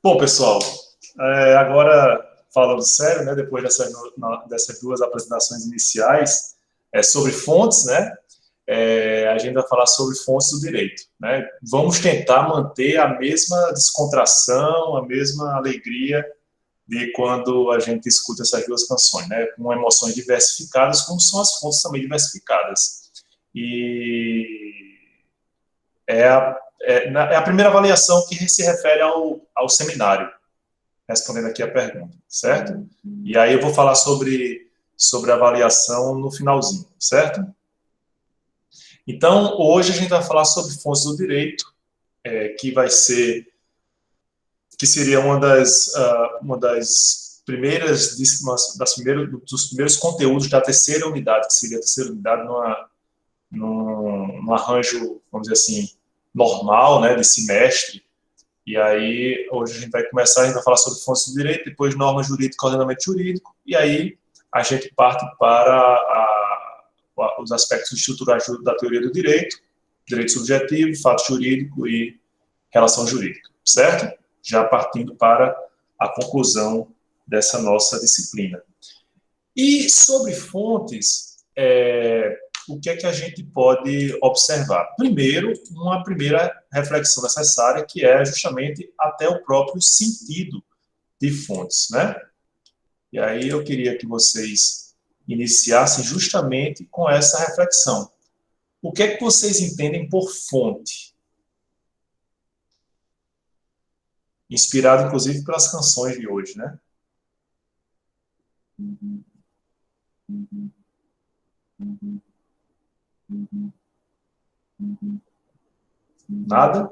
Bom, pessoal, agora falando sério, né, depois dessas duas apresentações iniciais, sobre fontes, né, a gente vai falar sobre fontes do direito, né. Vamos tentar manter a mesma descontração, a mesma alegria de quando a gente escuta essas duas canções, né, com emoções diversificadas, como são as fontes também diversificadas. E é a primeira avaliação que se refere ao seminário, respondendo aqui a pergunta, certo? E aí eu vou falar sobre a avaliação no finalzinho, certo? Então, hoje a gente vai falar sobre fontes do direito, que seria dos primeiros conteúdos da terceira unidade, que seria a terceira unidade num arranjo, vamos dizer assim, normal, né, de semestre. E aí, hoje a gente vai falar sobre fontes do direito, depois norma jurídica e ordenamento jurídico, e aí a gente parte para os aspectos estruturais da teoria do direito subjetivo, fato jurídico e relação jurídica, certo? Já partindo para a conclusão dessa nossa disciplina. E sobre fontes, o que é que a gente pode observar? Primeiro, uma primeira reflexão necessária, que é justamente até o próprio sentido de fontes, né? E aí eu queria que vocês iniciassem justamente com essa reflexão. O que é que vocês entendem por fonte? Inspirado, inclusive, pelas canções de hoje, né? Nada?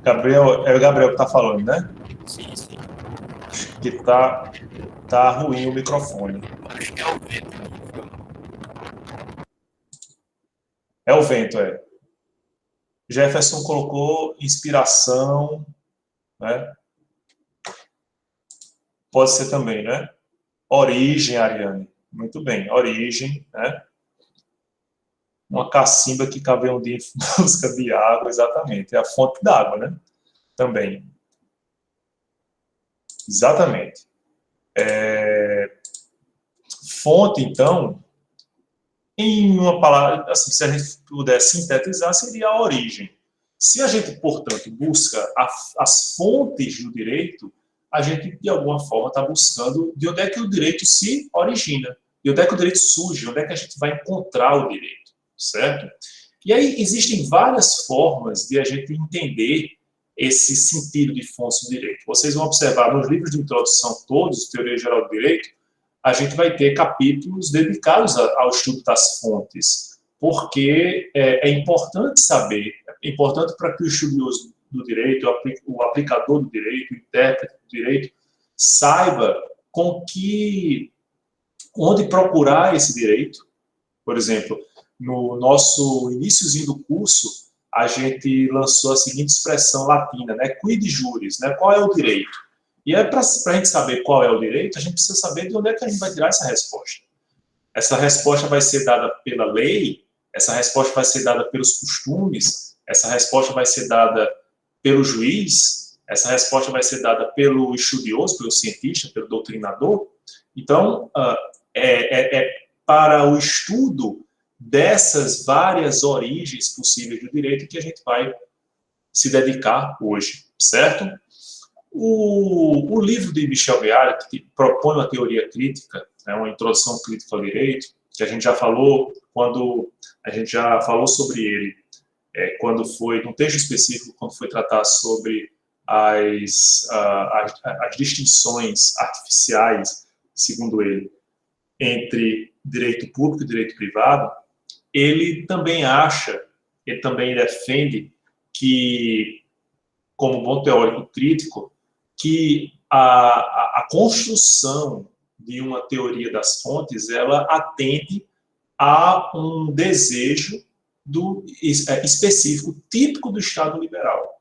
Gabriel, é o Gabriel que está falando, né? Sim, sim. Que tá ruim o microfone. Acho que é o vento. É o vento, é. Jefferson colocou inspiração, né? Pode ser também, né? Origem, Ariane. Muito bem, origem, né? Uma cacimba que cabe um dia em busca de água, exatamente. É a fonte d'água, né? Também. Exatamente. Fonte, então, em uma palavra, assim, se a gente puder sintetizar, seria a origem. Se a gente, portanto, busca as fontes do direito, a gente, de alguma forma, está buscando de onde é que o direito se origina, de onde é que o direito surge, onde é que a gente vai encontrar o direito, certo? E aí existem várias formas de a gente entender esse sentido de fontes do direito. Vocês vão observar nos livros de introdução todos, Teoria Geral do Direito, a gente vai ter capítulos dedicados ao estudo das fontes, porque é importante saber, é importante para que o estudioso do direito, o aplicador do direito, o intérprete do direito, saiba onde procurar esse direito. Por exemplo, no nosso iniciozinho do curso, a gente lançou a seguinte expressão latina, né? Quid juris, né? Qual é o direito? E para a gente saber qual é o direito, a gente precisa saber de onde é que a gente vai tirar essa resposta. Essa resposta vai ser dada pela lei, essa resposta vai ser dada pelos costumes, essa resposta vai ser dada pelo juiz, essa resposta vai ser dada pelo estudioso, pelo cientista, pelo doutrinador. Então, para o estudo dessas várias origens possíveis do direito que a gente vai se dedicar hoje, certo? O livro de Michel Viard, que propõe uma teoria crítica, uma introdução crítica ao direito, que a gente já falou sobre ele, quando foi, num texto específico, quando foi tratar sobre as distinções artificiais, segundo ele, entre direito público e direito privado, ele também defende que, como bom teórico crítico, que a construção de uma teoria das fontes, ela atende a um desejo específico, típico do Estado liberal.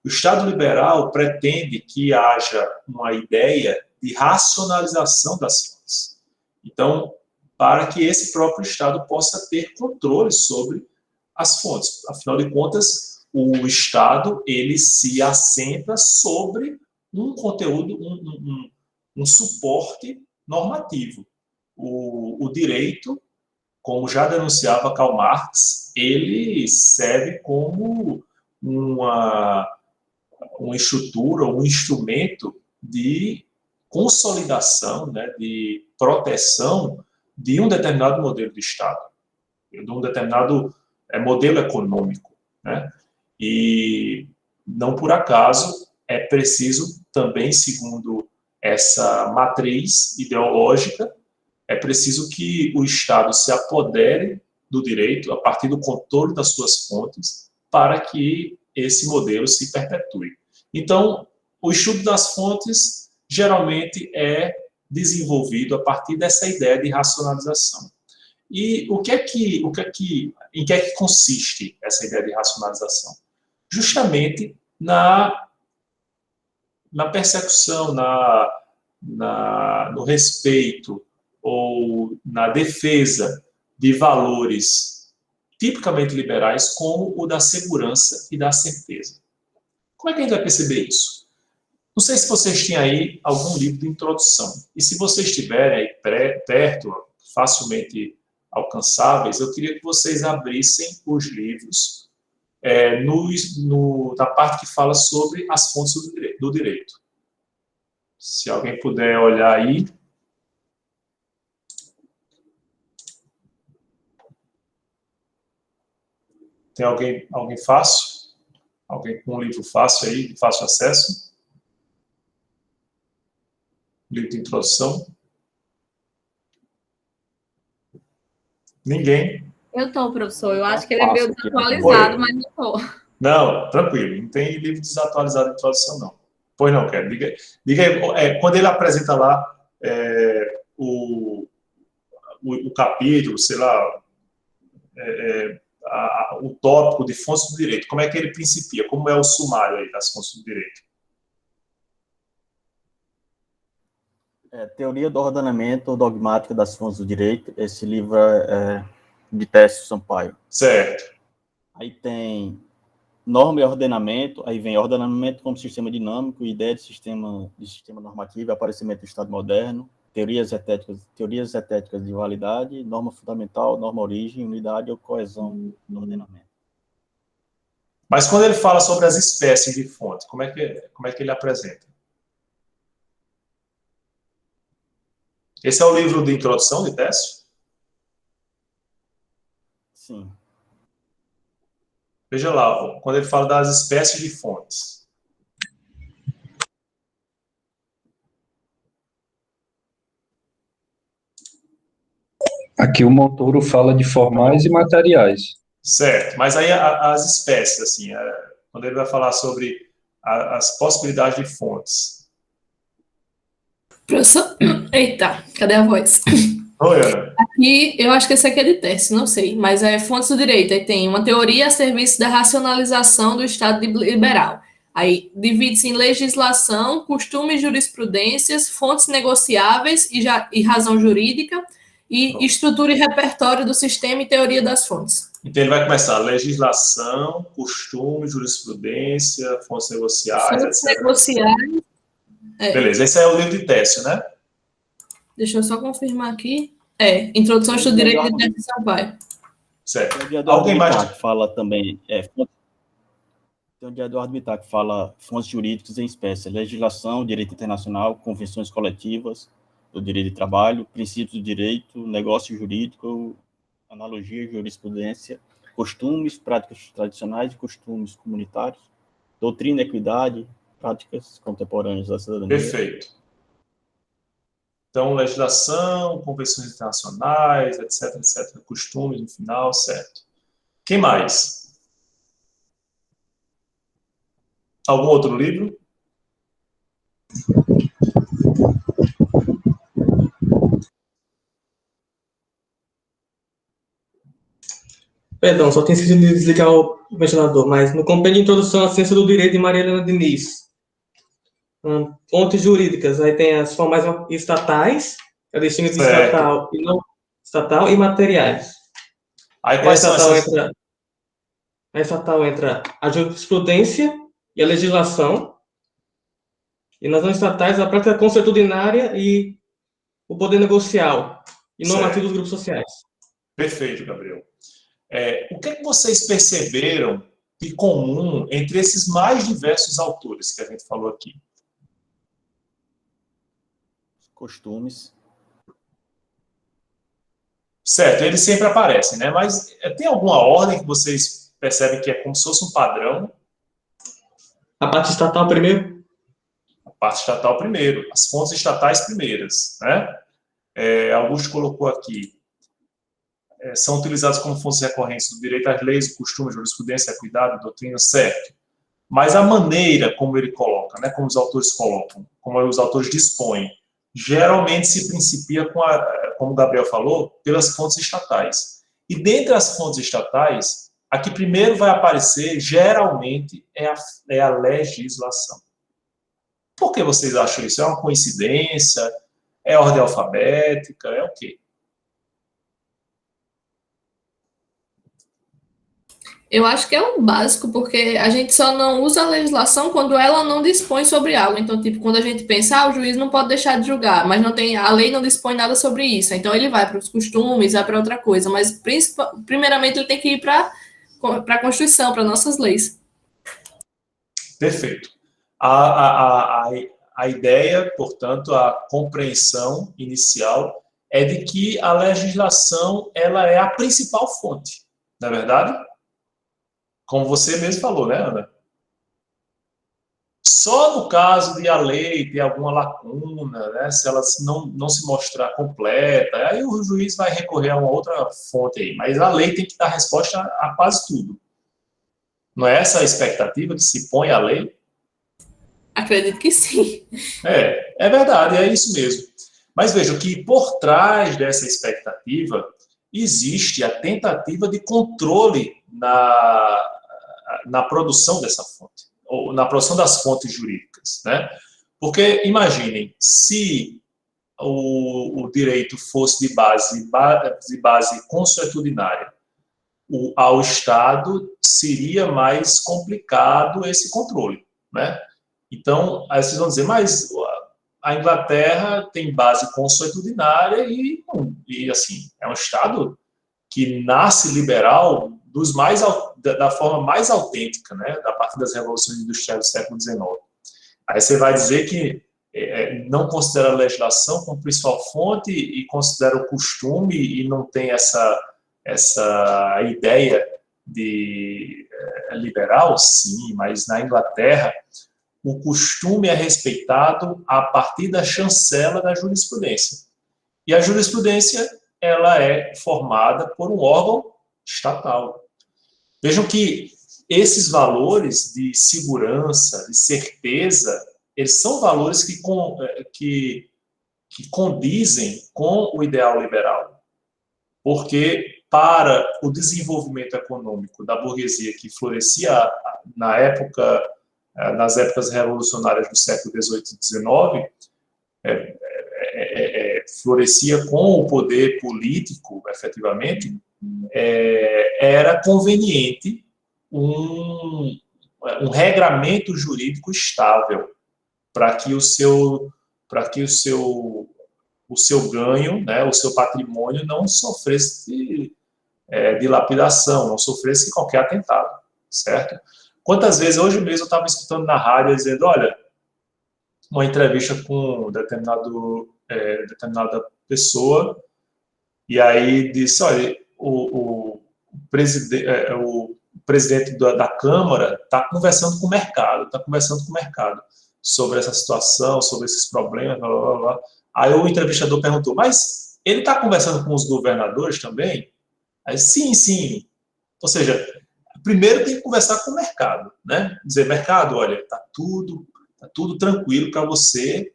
O Estado liberal pretende que haja uma ideia de racionalização das fontes. Então, para que esse próprio Estado possa ter controle sobre as fontes. Afinal de contas, o Estado ele se assenta sobre um conteúdo, um suporte normativo. O direito, como já denunciava Karl Marx, ele serve como uma estrutura, um instrumento de consolidação, né, de proteção de um determinado modelo de Estado, de um determinado modelo econômico, né? E não por acaso é preciso também, segundo essa matriz ideológica, é preciso que o Estado se apodere do direito a partir do controle das suas fontes para que esse modelo se perpetue. Então, o estudo das fontes geralmente é desenvolvido a partir dessa ideia de racionalização. E em que é que consiste essa ideia de racionalização? Justamente na persecução, no respeito ou na defesa de valores tipicamente liberais, como o da segurança e da certeza. Como é que a gente vai perceber isso? Não sei se vocês têm aí algum livro de introdução. E se vocês estiverem aí perto, facilmente alcançáveis, eu queria que vocês abrissem os livros na parte que fala sobre as fontes do direito. Se alguém puder olhar aí. Tem alguém fácil? Alguém com um livro fácil aí, de fácil acesso? Livro de introdução? Ninguém? Eu tô, professor. Eu acho que ele é meio desatualizado, mas não tô. Não, tranquilo. Não tem livro desatualizado de introdução, não. Pois não, quero. Diga aí, quando ele apresenta lá o capítulo, sei lá, o tópico de fontes do direito, como é que ele principia? Como é o sumário aí das fontes do direito? Teoria do ordenamento dogmático das fontes do direito. Esse livro é de Técio Sampaio. Certo. Aí tem norma e ordenamento, aí vem ordenamento como sistema dinâmico, ideia de sistema normativo, aparecimento do Estado moderno, teorias estéticas de validade, norma fundamental, norma origem, unidade ou coesão do ordenamento. Mas quando ele fala sobre as espécies de fonte, como é que ele apresenta? Esse é o livro de introdução de Técio? Sim. Veja lá, quando ele fala das espécies de fontes. Aqui o Montoro fala de formais e materiais. Certo, mas aí as espécies, assim, quando ele vai falar sobre as possibilidades de fontes. Professor, eita, cadê a voz? Oi, Ana. Aqui, eu acho que esse aqui é de Técio, não sei, mas é fontes do direito. Aí tem uma teoria a serviço da racionalização do Estado liberal. Aí divide-se em legislação, costumes, jurisprudências, fontes negociáveis e razão jurídica, e estrutura e repertório do sistema e teoria das fontes. Então ele vai começar legislação, costume, jurisprudência, fontes negociais, fontes etc. negociais. Beleza, esse é o livro de Técio, né? Deixa eu só confirmar aqui. Introdução ao Estudo de Direito de Técio Sampaio. Certo. Tem o Alguém mais? Que fala também. Tem o de Eduardo Bittar, que fala fontes jurídicas em espécie, legislação, direito internacional, convenções coletivas do direito de trabalho, princípios do direito, negócio jurídico, analogia, jurisprudência, costumes, práticas tradicionais e costumes comunitários, doutrina, equidade, práticas contemporâneas da cidadania. Perfeito. Então, legislação, convenções internacionais, etc, etc, costumes no final, certo. Quem mais? Algum outro livro? Perdão, só tinha esquecido de desligar o ventilador, mas no compêndio de introdução à ciência do direito de Maria Helena Diniz, fontes jurídicas, aí tem as formais estatais, a distingue de Certo. estatal e não estatal, e materiais. Aí A quais são estatal essas? entra a jurisprudência e a legislação, e nas não estatais a prática consuetudinária e o poder negocial e normativo dos grupos sociais. Perfeito, Gabriel. O que é que vocês perceberam de comum entre esses mais diversos autores que a gente falou aqui? Costumes. Certo, eles sempre aparecem, né? Mas tem alguma ordem que vocês percebem que é como se fosse um padrão? A parte estatal primeiro? A parte estatal primeiro, as fontes estatais primeiras, né? Augusto colocou aqui. São utilizados como fontes recorrentes do direito às leis, o costume, a jurisprudência, a equidade, a doutrina, certo. Mas a maneira como ele coloca, né, como os autores colocam, como os autores dispõem, geralmente se principia com como o Gabriel falou, pelas fontes estatais. E dentre as fontes estatais, a que primeiro vai aparecer, geralmente, é a legislação. Por que vocês acham isso? É uma coincidência? É ordem alfabética? É o quê? Eu acho que é um básico, porque a gente só não usa a legislação quando ela não dispõe sobre algo. Então, tipo, quando a gente pensa, o juiz não pode deixar de julgar, mas não tem, a lei não dispõe nada sobre isso. Então, ele vai para os costumes, vai para outra coisa. Mas, primeiramente, ele tem que ir para a Constituição, para nossas leis. Perfeito. A ideia, portanto, a compreensão inicial é de que a legislação ela é a principal fonte, não é verdade? Como você mesmo falou, né, Ana? Só no caso de a lei ter alguma lacuna, né, se ela não se mostrar completa, aí o juiz vai recorrer a uma outra fonte aí. Mas a lei tem que dar resposta a quase tudo. Não é essa a expectativa que se põe à lei? Acredito que sim. É verdade, é isso mesmo. Mas veja que por trás dessa expectativa existe a tentativa de controle na produção dessa fonte, ou na produção das fontes jurídicas, né? Porque, imaginem, se o direito fosse de base consuetudinária, ao Estado seria mais complicado esse controle, né? Então, aí vocês vão dizer, mas a Inglaterra tem base consuetudinária e assim, é um Estado que nasce liberal da forma mais autêntica, né, da parte das revoluções industriais do século XIX. Aí você vai dizer que não considera a legislação como principal fonte e considera o costume e não tem essa ideia de liberal? Sim, mas na Inglaterra o costume é respeitado a partir da chancela da jurisprudência. E a jurisprudência ela é formada por um órgão estatal. Vejam que esses valores de segurança, de certeza, eles são valores que condizem com o ideal liberal. Porque para o desenvolvimento econômico da burguesia que florescia nas épocas revolucionárias do século XVIII e XIX, florescia com o poder político, efetivamente, era conveniente um regramento jurídico estável para que o seu ganho, né, o seu patrimônio não sofresse dilapidação, não sofresse qualquer atentado, certo? Quantas vezes, hoje mesmo, eu estava escutando na rádio dizendo, olha, uma entrevista com determinada pessoa, e aí disse, olha, o presidente da Câmara está conversando com o mercado, sobre essa situação, sobre esses problemas, blá, blá, blá. Aí o entrevistador perguntou, mas ele está conversando com os governadores também? Aí, sim. Ou seja, primeiro tem que conversar com o mercado, né? Dizer, mercado, olha, tá tudo tranquilo para você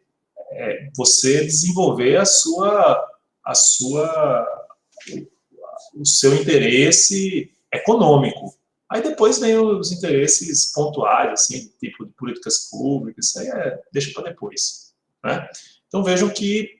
desenvolver o seu interesse econômico. Aí depois vem os interesses pontuais, assim, tipo de políticas públicas, isso aí deixa para depois, né? Então vejam que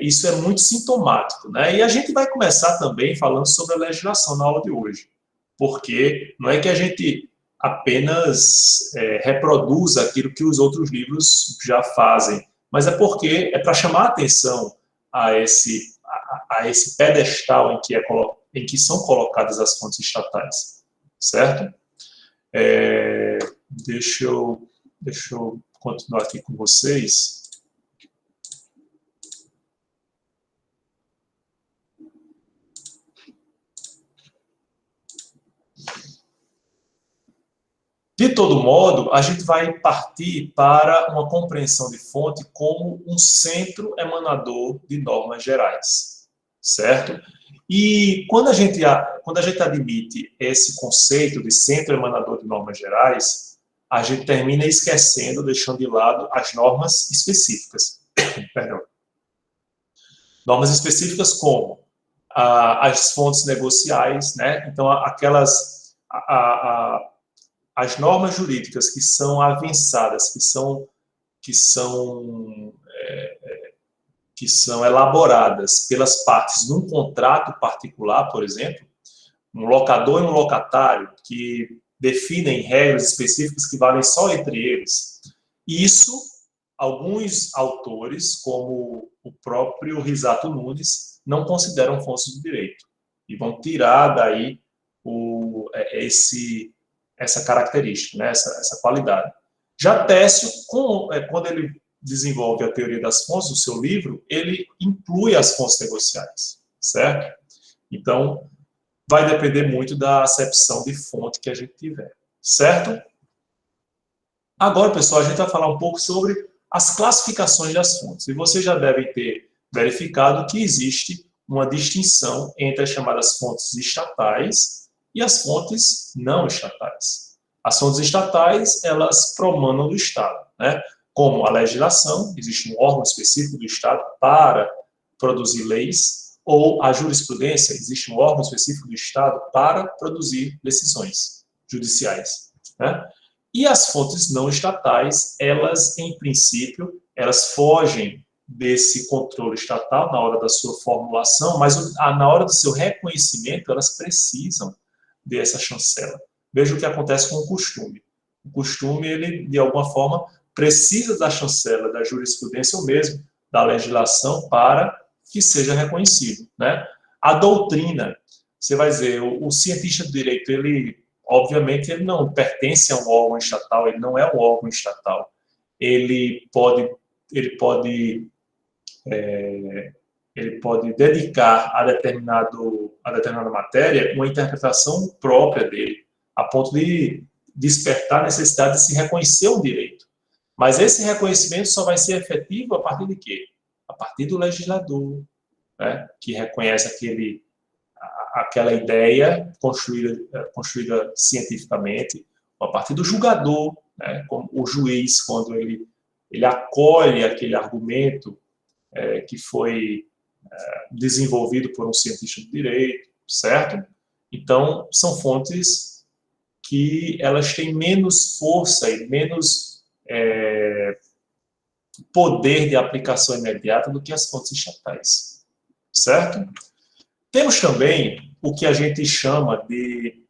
isso é muito sintomático, né? E a gente vai começar também falando sobre a legislação na aula de hoje, porque não é que a gente apenas reproduz aquilo que os outros livros já fazem, mas é porque é para chamar a atenção a esse pedestal em que são colocadas as fontes estatais, certo? Deixa eu continuar aqui com vocês. De todo modo, a gente vai partir para uma compreensão de fonte como um centro emanador de normas gerais, certo? E quando a gente admite esse conceito de centro emanador de normas gerais, a gente termina esquecendo, deixando de lado as normas específicas. Perdão. Normas específicas como as fontes negociais, né? Então, as normas jurídicas que são avançadas, que são elaboradas pelas partes num contrato particular, por exemplo, um locador e um locatário, que definem regras específicas que valem só entre eles. Isso, alguns autores, como o próprio Risato Nunes, não consideram fontes do direito, e vão tirar daí essa característica, né, essa qualidade. Já Técio, quando ele desenvolve a teoria das fontes no seu livro, ele inclui as fontes negociais, certo? Então, vai depender muito da acepção de fonte que a gente tiver, certo? Agora, pessoal, a gente vai falar um pouco sobre as classificações das fontes. E vocês já devem ter verificado que existe uma distinção entre as chamadas fontes estatais e as fontes não estatais. As fontes estatais, elas promanam do Estado, né? Como a legislação, existe um órgão específico do Estado para produzir leis, ou a jurisprudência, existe um órgão específico do Estado para produzir decisões judiciais, né? E as fontes não estatais, elas, em princípio, elas fogem desse controle estatal na hora da sua formulação, mas na hora do seu reconhecimento, elas precisam dessa chancela. Veja o que acontece com o costume. O costume, ele, de alguma forma, precisa da chancela da jurisprudência ou mesmo da legislação para que seja reconhecido, né? A doutrina, você vai dizer, o cientista do direito, obviamente, ele não pertence a um órgão estatal, ele não é um órgão estatal. Ele pode dedicar a determinada matéria uma interpretação própria dele, a ponto de despertar a necessidade de se reconhecer um direito. Mas esse reconhecimento só vai ser efetivo a partir de quê? A partir do legislador, né, que reconhece aquela ideia construída cientificamente, a partir do julgador, né, como o juiz, quando ele acolhe aquele argumento que foi desenvolvido por um cientista do direito, certo? Então, são fontes que elas têm menos força e menos poder de aplicação imediata do que as fontes estatais, certo? Temos também o que a gente chama de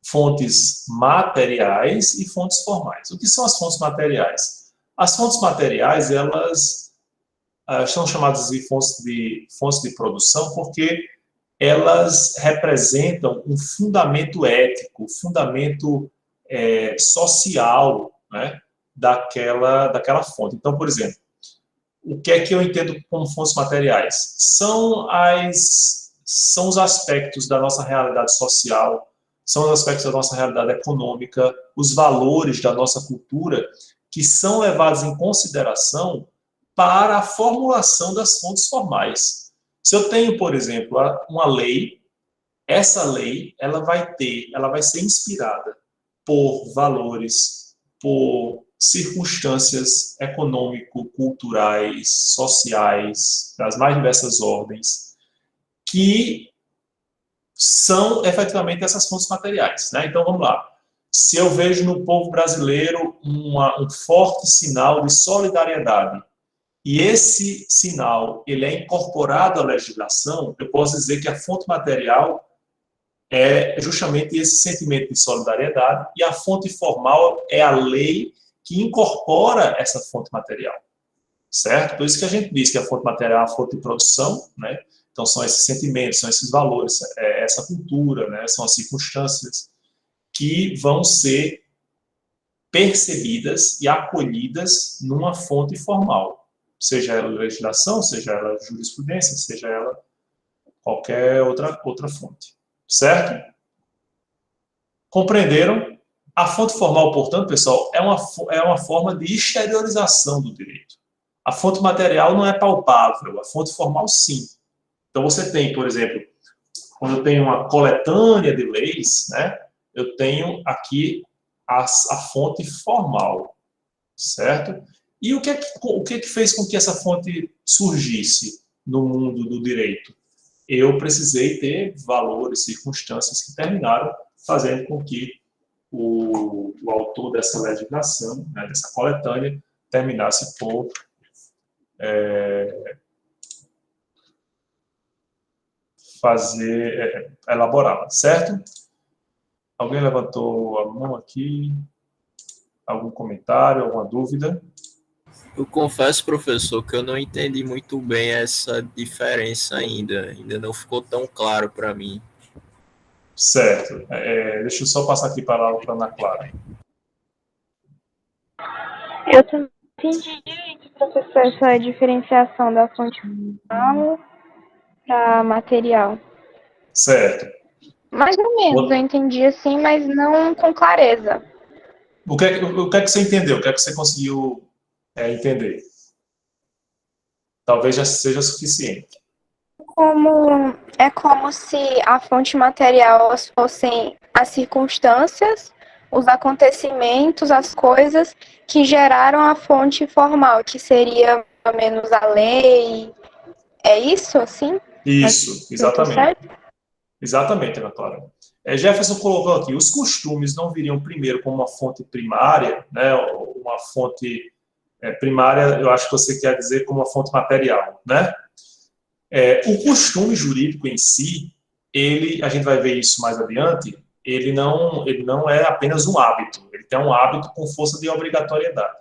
fontes materiais e fontes formais. O que são as fontes materiais? As fontes materiais, elas são chamadas de fontes de produção porque elas representam um fundamento ético, fundamento social, né, daquela fonte. Então, por exemplo, o que é que eu entendo como fontes materiais? São os aspectos da nossa realidade social, são os aspectos da nossa realidade econômica, os valores da nossa cultura que são levados em consideração para a formulação das fontes formais. Se eu tenho, por exemplo, uma lei, essa lei ela vai ser inspirada por valores, por circunstâncias econômico-culturais, sociais, das mais diversas ordens, que são efetivamente essas fontes materiais, né? Então, vamos lá. Se eu vejo no povo brasileiro um forte sinal de solidariedade, e esse sinal ele é incorporado à legislação, eu posso dizer que a fonte material é justamente esse sentimento de solidariedade, e a fonte formal é a lei que incorpora essa fonte material, certo? Por isso que a gente diz que a fonte material é a fonte de produção, né? Então, são esses sentimentos, são esses valores, essa cultura, né? São as circunstâncias que vão ser percebidas e acolhidas numa fonte formal, seja ela legislação, seja ela jurisprudência, seja ela qualquer outra fonte, certo? Compreenderam? A fonte formal, portanto, pessoal, é uma forma de exteriorização do direito. A fonte material não é palpável, a fonte formal, sim. Então, você tem, por exemplo, quando eu tenho uma coletânea de leis, né, eu tenho aqui a fonte formal, certo? E o que fez com que essa fonte surgisse no mundo do direito? Eu precisei ter valores, circunstâncias que terminaram fazendo com que o autor dessa legislação, né, dessa coletânea, terminasse por elaborá-la, certo? Alguém levantou a mão aqui? Algum comentário, alguma dúvida? Eu confesso, professor, que eu não entendi muito bem essa diferença ainda. Ainda não ficou tão claro para mim. Certo. Deixa eu só passar aqui para a Ana Clara. Eu também entendi, professor, essa diferenciação da fonte formal para material. Certo. Mais ou menos, eu entendi assim, mas não com clareza. O que é que você entendeu? O que é que você conseguiu entender? Talvez já seja suficiente. É como se a fonte material fossem as circunstâncias, os acontecimentos, as coisas que geraram a fonte formal, que seria pelo menos a lei. É isso, assim? Isso, exatamente. Exatamente, Ana Clara. Jefferson colocou aqui, os costumes não viriam primeiro como uma fonte primária, né, uma fonte primária, eu acho que você quer dizer como uma fonte material, né? O costume jurídico em si, a gente vai ver isso mais adiante, ele não é apenas um hábito, ele tem um hábito com força de obrigatoriedade.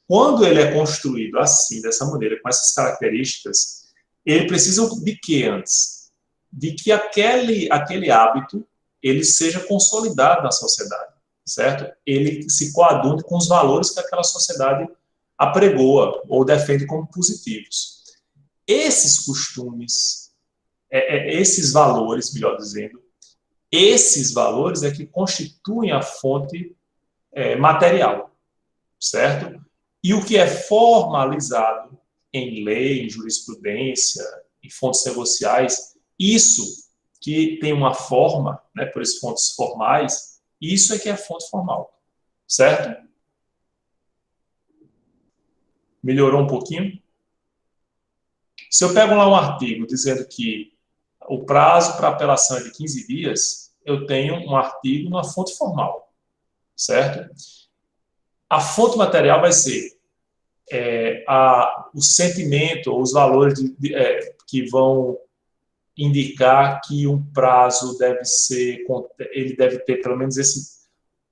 Quando ele é construído assim, dessa maneira, com essas características, ele precisa de quê antes? De que aquele hábito ele seja consolidado na sociedade, certo? Ele se coadune com os valores que aquela sociedade apregoa ou defende como positivos. Esses costumes, esses valores, melhor dizendo, esses valores é que constituem a fonte material, certo? E o que é formalizado em lei, em jurisprudência, em fontes negociais, isso que tem uma forma, né, por esses fontes formais, isso é que é a fonte formal, certo? Melhorou um pouquinho? Se eu pego lá um artigo dizendo que o prazo para apelação é de 15 dias, eu tenho um artigo numa fonte formal, certo? A fonte material vai ser o sentimento, ou os valores que vão indicar que um prazo ele deve ter pelo menos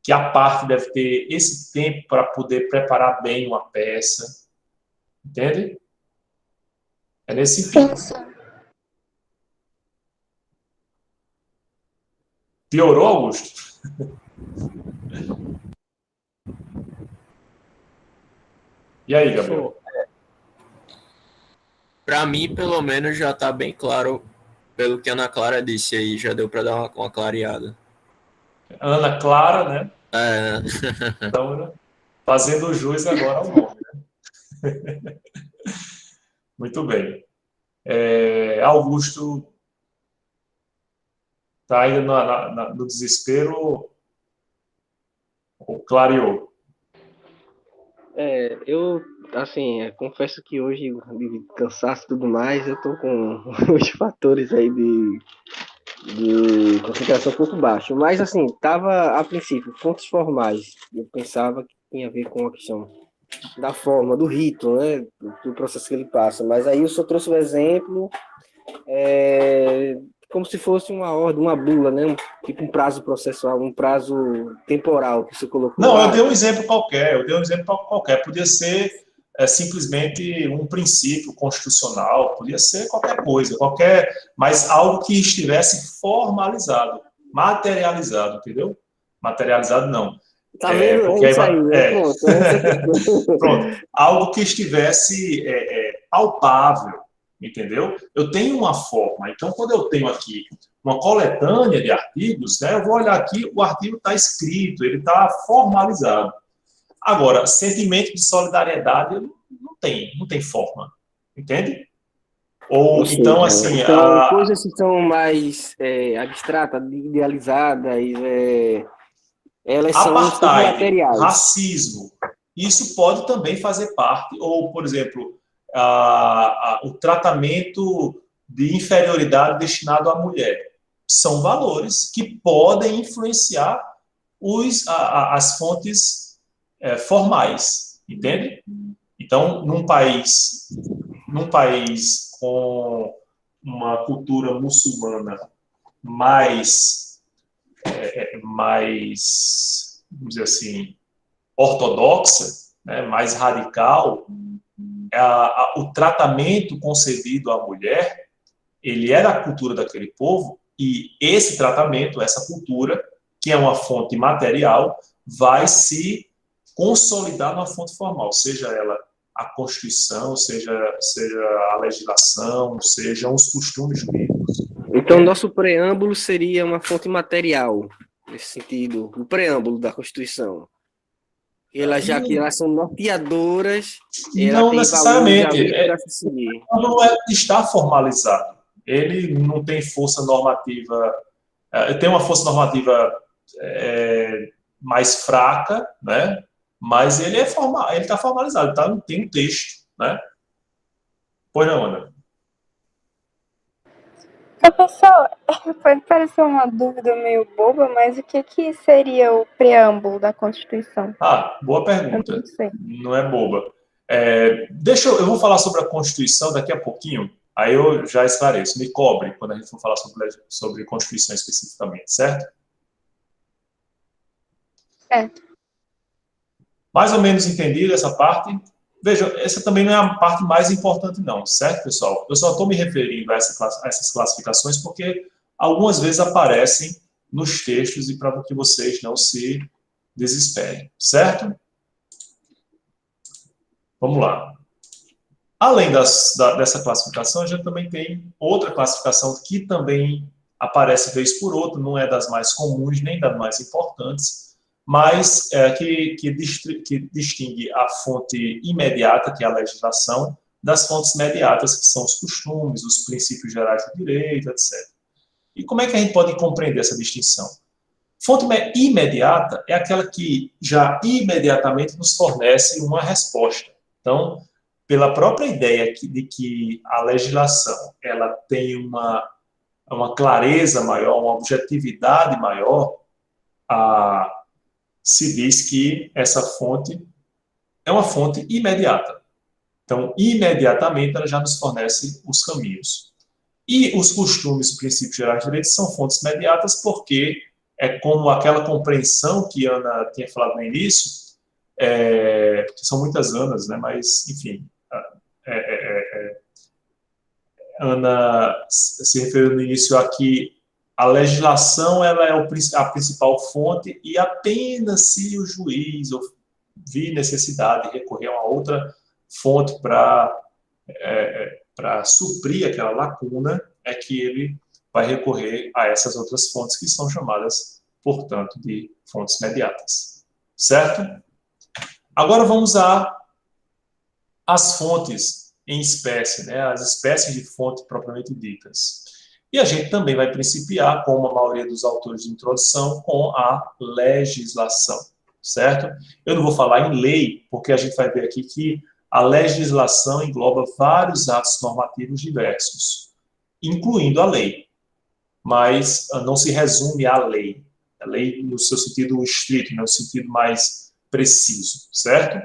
que a parte deve ter esse tempo para poder preparar bem uma peça, entende? É nesse sentido. Sim. Piorou, Augusto? E aí, Gabriel? Para mim, pelo menos, já está bem claro, pelo que a Ana Clara disse aí, já deu para dar uma clareada. Ana Clara, né? É. Então, né? Fazendo jus agora ao nome, né? Muito bem. Augusto está ainda no desespero ou clareou? Eu, assim, confesso que hoje, de cansaço e tudo mais, eu tô com os fatores aí de concentração um pouco baixo. Mas, assim, estava, a princípio, fontes formais. Eu pensava que tinha a ver com a questão da forma, do rito, né? Do processo que ele passa. Mas aí eu só trouxe um exemplo, como se fosse uma ordem, uma bula, né? Tipo um prazo processual, um prazo temporal que você colocou Não, lá. eu dei um exemplo qualquer. Podia ser simplesmente um princípio constitucional, podia ser qualquer coisa, mas algo que estivesse formalizado, materializado, entendeu? Materializado não. Tá vendo? Porque É isso aí, né? Pronto. Pronto. Algo que estivesse palpável, entendeu? Eu tenho uma forma. Então, quando eu tenho aqui uma coletânea de artigos, né, eu vou olhar aqui, o artigo está escrito, ele está formalizado. Agora, sentimento de solidariedade não tem forma, entende? Ou então, assim... Então, coisas que são mais abstratas, idealizadas, elas são materiais. Racismo, isso pode também fazer parte, ou, por exemplo, o tratamento de inferioridade destinado à mulher. São valores que podem influenciar as fontes formais, entende? Então, num país com uma cultura muçulmana mais, vamos dizer assim, ortodoxa, né, mais radical, o tratamento concedido à mulher, ele é da cultura daquele povo, e esse tratamento, essa cultura, que é uma fonte material, vai se consolidar numa fonte formal, seja ela a Constituição, seja a legislação, sejam os costumes jurídicos. Então, nosso preâmbulo seria uma fonte material, nesse sentido, o preâmbulo da Constituição. Já que elas são norteadoras, não necessariamente. Não está formalizado. Ele não tem força normativa, tem uma força normativa mais fraca, né? Mas ele está formalizado, tem um texto, né? Pois não, Ana? Professor, pode parecer uma dúvida meio boba, mas o que seria o preâmbulo da Constituição? Boa pergunta. Não é boba. Eu vou falar sobre a Constituição daqui a pouquinho, aí eu já esclareço. Me cobre quando a gente for falar sobre Constituição especificamente, certo? Certo. Mais ou menos entendido essa parte. Veja, essa também não é a parte mais importante não, certo, pessoal? Eu só estou me referindo a essas classificações porque algumas vezes aparecem nos textos e para que vocês não se desesperem, certo? Vamos lá. Além dessa classificação, a gente também tem outra classificação que também aparece vez por outra, não é das mais comuns nem das mais importantes, mas que distingue a fonte imediata, que é a legislação, das fontes mediatas, que são os costumes, os princípios gerais do direito, etc. E como é que a gente pode compreender essa distinção? Fonte imediata é aquela que já imediatamente nos fornece uma resposta. Então, pela própria ideia de que a legislação ela tem uma clareza maior, uma objetividade maior, se diz que essa fonte é uma fonte imediata. Então, imediatamente, ela já nos fornece os caminhos. E os costumes, princípios gerais de direito são fontes imediatas porque é como aquela compreensão que a Ana tinha falado no início, são muitas Anas, né? Mas, enfim, Ana se referiu no início a que a legislação ela é a principal fonte e apenas se o juiz vir necessidade de recorrer a uma outra fonte para suprir aquela lacuna, é que ele vai recorrer a essas outras fontes que são chamadas, portanto, de fontes imediatas. Certo? Agora vamos às fontes em espécie, né? As espécies de fonte propriamente ditas. E a gente também vai principiar, como a maioria dos autores de introdução, com a legislação, certo? Eu não vou falar em lei, porque a gente vai ver aqui que a legislação engloba vários atos normativos diversos, incluindo a lei. mas não se resume à lei. A lei no seu sentido estrito, no sentido mais preciso, certo?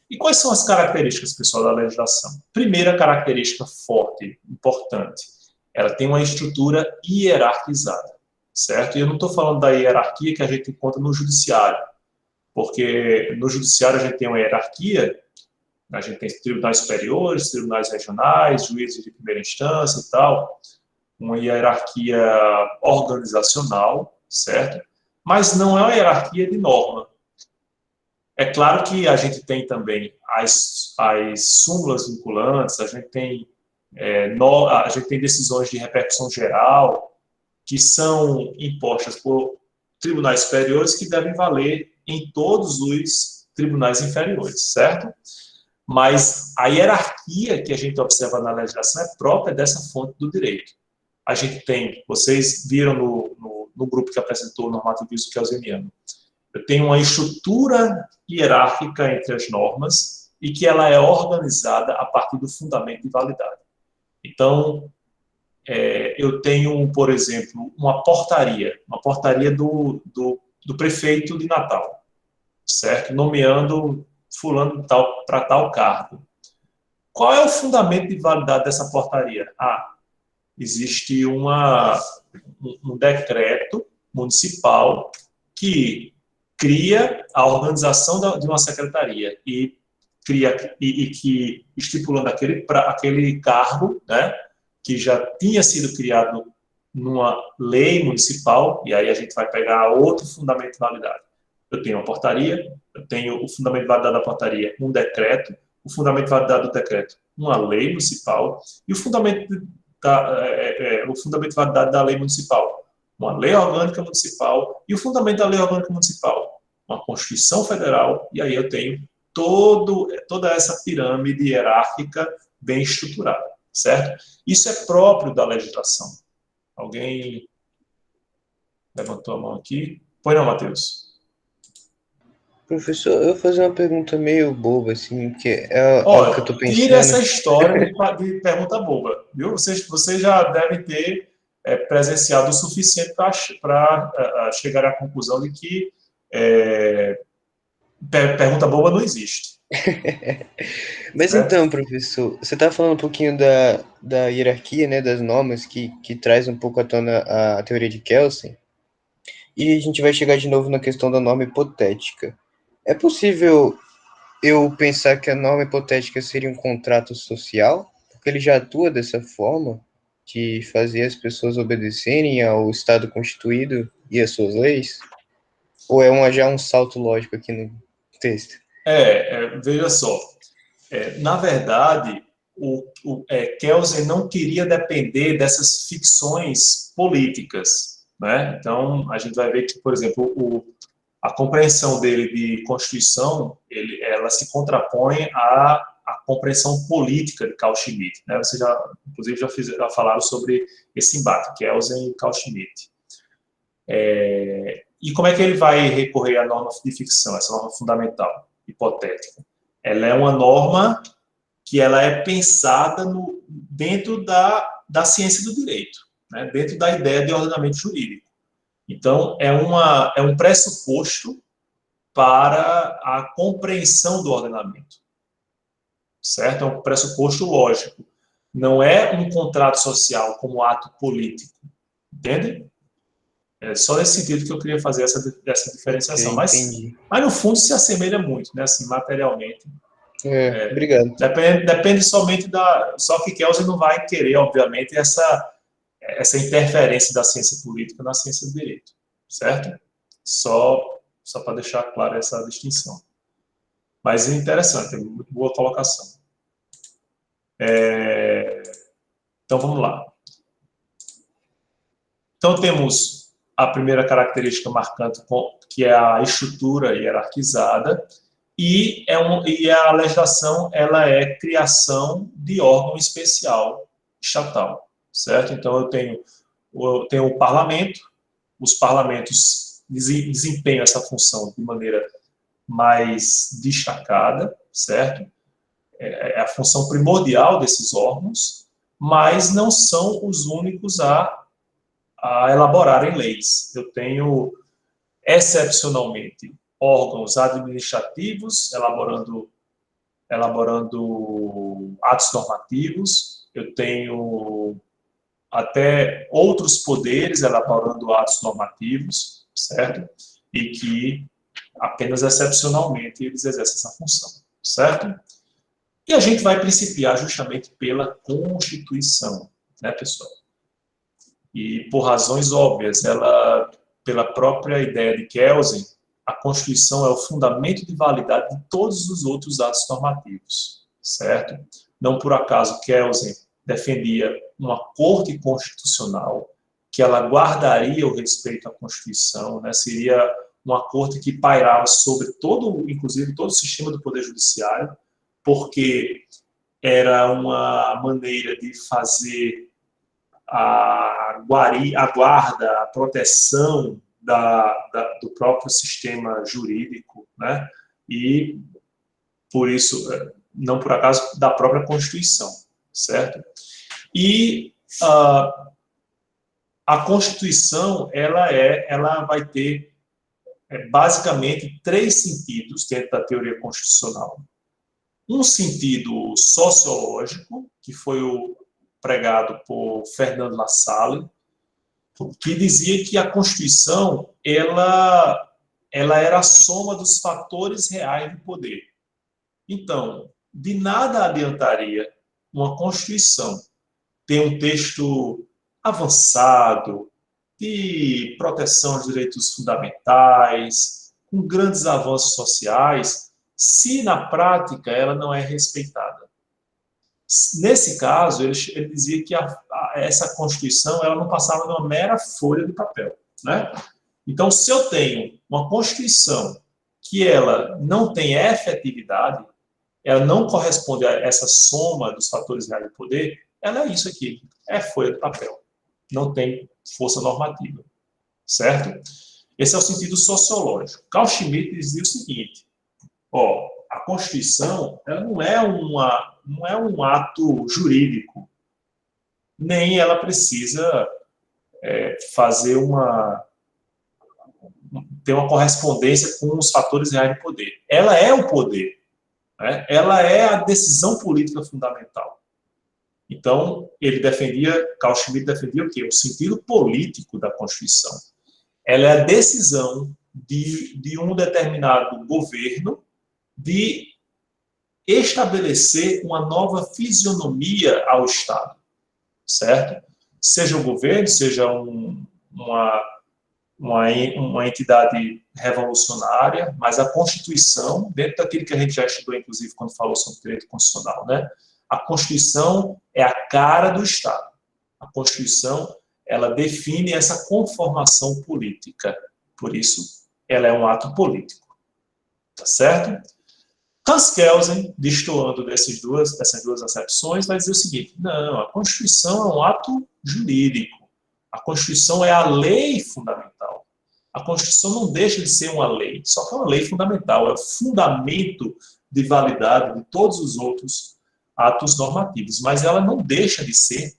E quais são as características, pessoal, da legislação? Primeira característica forte, importante, ela tem uma estrutura hierarquizada, certo? E eu não estou falando da hierarquia que a gente encontra no judiciário, porque no judiciário a gente tem uma hierarquia, a gente tem tribunais superiores, tribunais regionais, juízes de primeira instância e tal, uma hierarquia organizacional, certo? Mas não é uma hierarquia de norma. É claro que a gente tem também as súmulas vinculantes, a gente tem decisões de repercussão geral que são impostas por tribunais superiores que devem valer em todos os tribunais inferiores, certo? Mas a hierarquia que a gente observa na legislação é própria dessa fonte do direito. A gente tem, vocês viram no grupo que apresentou o normativismo kelseniano, eu tenho uma estrutura hierárquica entre as normas e que ela é organizada a partir do fundamento de validade. Então, eu tenho, por exemplo, uma portaria do prefeito de Natal, certo? Nomeando fulano tal para tal cargo. Qual é o fundamento de validade dessa portaria? Existe um decreto municipal que cria a organização de uma secretaria e que estipulando aquele cargo, né, que já tinha sido criado numa lei municipal, e aí a gente vai pegar outro fundamento de validade. Eu tenho uma portaria, eu tenho o fundamento de validade da portaria, um decreto, o fundamento de validade do decreto, uma lei municipal, e o fundamento de validade da lei municipal, uma lei orgânica municipal, e o fundamento da lei orgânica municipal, uma Constituição Federal, e aí eu tenho toda essa pirâmide hierárquica bem estruturada, certo? Isso é próprio da legislação. Alguém levantou a mão aqui? Pois não, Matheus? Professor, eu vou fazer uma pergunta meio boba, assim, porque é algo que eu tô pensando. Tira essa história de pergunta boba, viu? Você já deve ter presenciado o suficiente para chegar à conclusão de que pergunta boba não existe. Mas então, professor, você está falando um pouquinho da hierarquia, né, das normas, que traz um pouco à tona a teoria de Kelsen, e a gente vai chegar de novo na questão da norma hipotética. É possível eu pensar que a norma hipotética seria um contrato social? Porque ele já atua dessa forma, de fazer as pessoas obedecerem ao Estado constituído e às suas leis? Ou é já um salto lógico aqui no texto? Veja só. Na verdade, Kelsen não queria depender dessas ficções políticas, né? Então, a gente vai ver que, por exemplo, a compreensão dele de Constituição, ela se contrapõe à compreensão política de Carl Schmitt, né? Vocês inclusive, já falaram sobre esse embate, Kelsen e Carl Schmitt. E como é que ele vai recorrer à norma de ficção, essa norma fundamental, hipotética? Ela é uma norma que ela é pensada dentro da ciência do direito, né? Dentro da ideia de ordenamento jurídico. Então, é um pressuposto para a compreensão do ordenamento, certo? É um pressuposto lógico. Não é um contrato social como ato político, entende? É só nesse sentido que eu queria fazer essa diferenciação. Mas no fundo se assemelha muito, né? Assim, materialmente. Obrigado. Depende somente Só que Kelsen não vai querer, obviamente, essa interferência da ciência política na ciência do direito, certo? Só para deixar clara essa distinção. Mas é interessante, é muito boa colocação. Então, vamos lá. Então, temos a primeira característica marcante, que é a estrutura hierarquizada, e a legislação ela é criação de órgão especial estatal, certo? Então, eu tenho o parlamento, os parlamentos desempenham essa função de maneira mais destacada, certo? É a função primordial desses órgãos, mas não são os únicos a a elaborarem leis. Eu tenho, excepcionalmente, órgãos administrativos elaborando atos normativos, eu tenho até outros poderes elaborando atos normativos, certo? E que apenas excepcionalmente eles exercem essa função, certo? E a gente vai principiar justamente pela Constituição, né, pessoal? E por razões óbvias, pela própria ideia de Kelsen, a Constituição é o fundamento de validade de todos os outros atos normativos, certo? Não por acaso Kelsen defendia uma corte constitucional que ela guardaria o respeito à Constituição, né? Seria uma corte que pairava sobre todo, inclusive todo o sistema do Poder Judiciário, porque era uma maneira de fazer a guarda, a proteção do próprio sistema jurídico, né? E, por isso, não por acaso, da própria Constituição, certo? E a Constituição, ela vai ter, basicamente, 3 sentidos dentro da teoria constitucional. Um sentido sociológico, que foi pregado por Fernando Lassalle, que dizia que a Constituição ela era a soma dos fatores reais do poder. Então, de nada adiantaria uma Constituição ter um texto avançado, de proteção aos direitos fundamentais, com grandes avanços sociais, se na prática ela não é respeitada. Nesse caso, ele dizia que essa Constituição ela não passava de uma mera folha de papel, né? Então, se eu tenho uma Constituição que ela não tem efetividade, ela não corresponde a essa soma dos fatores reais do poder, ela é isso aqui, é folha de papel, não tem força normativa, certo? Esse é o sentido sociológico. Carl Schmitt dizia o seguinte: a Constituição ela não é um ato jurídico, nem ela precisa ter uma correspondência com os fatores reais do poder. Ela é o poder, né? Ela é a decisão política fundamental. Então, Carl Schmitt defendia o quê? O sentido político da Constituição. Ela é a decisão de um determinado governo de estabelecer uma nova fisionomia ao Estado, certo? Seja o governo, seja uma entidade revolucionária, mas a Constituição, dentro daquilo que a gente já estudou, inclusive, quando falou sobre direito constitucional, né? A Constituição é a cara do Estado. A Constituição, ela define essa conformação política. Por isso, ela é um ato político. Tá certo? Hans Kelsen, destoando dessas duas acepções, vai dizer o seguinte: não, a Constituição é um ato jurídico. A Constituição é a lei fundamental. A Constituição não deixa de ser uma lei, só que é uma lei fundamental, é o fundamento de validade de todos os outros atos normativos, mas ela não deixa de ser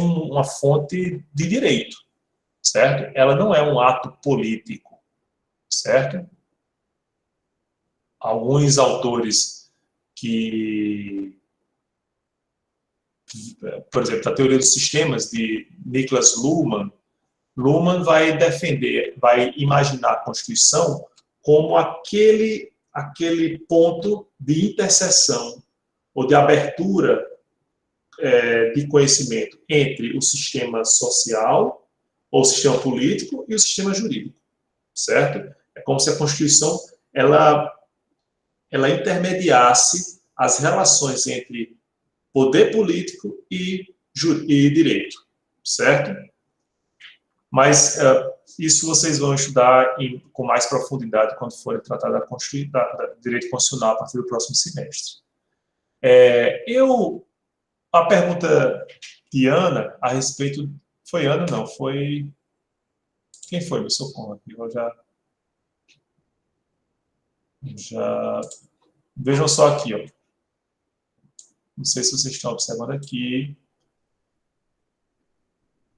uma fonte de direito, certo? Ela não é um ato político, certo? Alguns autores por exemplo, da teoria dos sistemas de Niklas Luhmann vai imaginar a Constituição como aquele ponto de interseção ou de abertura de conhecimento entre o sistema social, ou o sistema político, e o sistema jurídico, certo? É como se a Constituição ela intermediasse as relações entre poder político e direito, certo? Mas isso vocês vão estudar com mais profundidade quando forem tratar da direito constitucional a partir do próximo semestre. A pergunta de Ana a respeito... Foi Ana, não, foi... Quem foi? Me socorro. Eu já... Vejam só aqui, ó. Não sei se vocês estão observando aqui.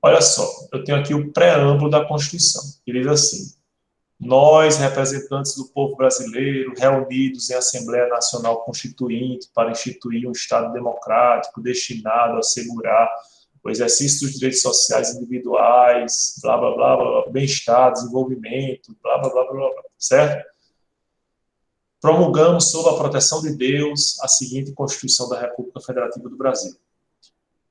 Olha só, eu tenho aqui o preâmbulo da Constituição, que diz assim: nós, representantes do povo brasileiro, reunidos em Assembleia Nacional Constituinte para instituir um Estado democrático destinado a assegurar o exercício dos direitos sociais individuais, blá, blá, blá, blá, blá, bem-estar, desenvolvimento, blá, blá, blá, blá, blá, certo? Promulgamos, sob a proteção de Deus, a seguinte Constituição da República Federativa do Brasil.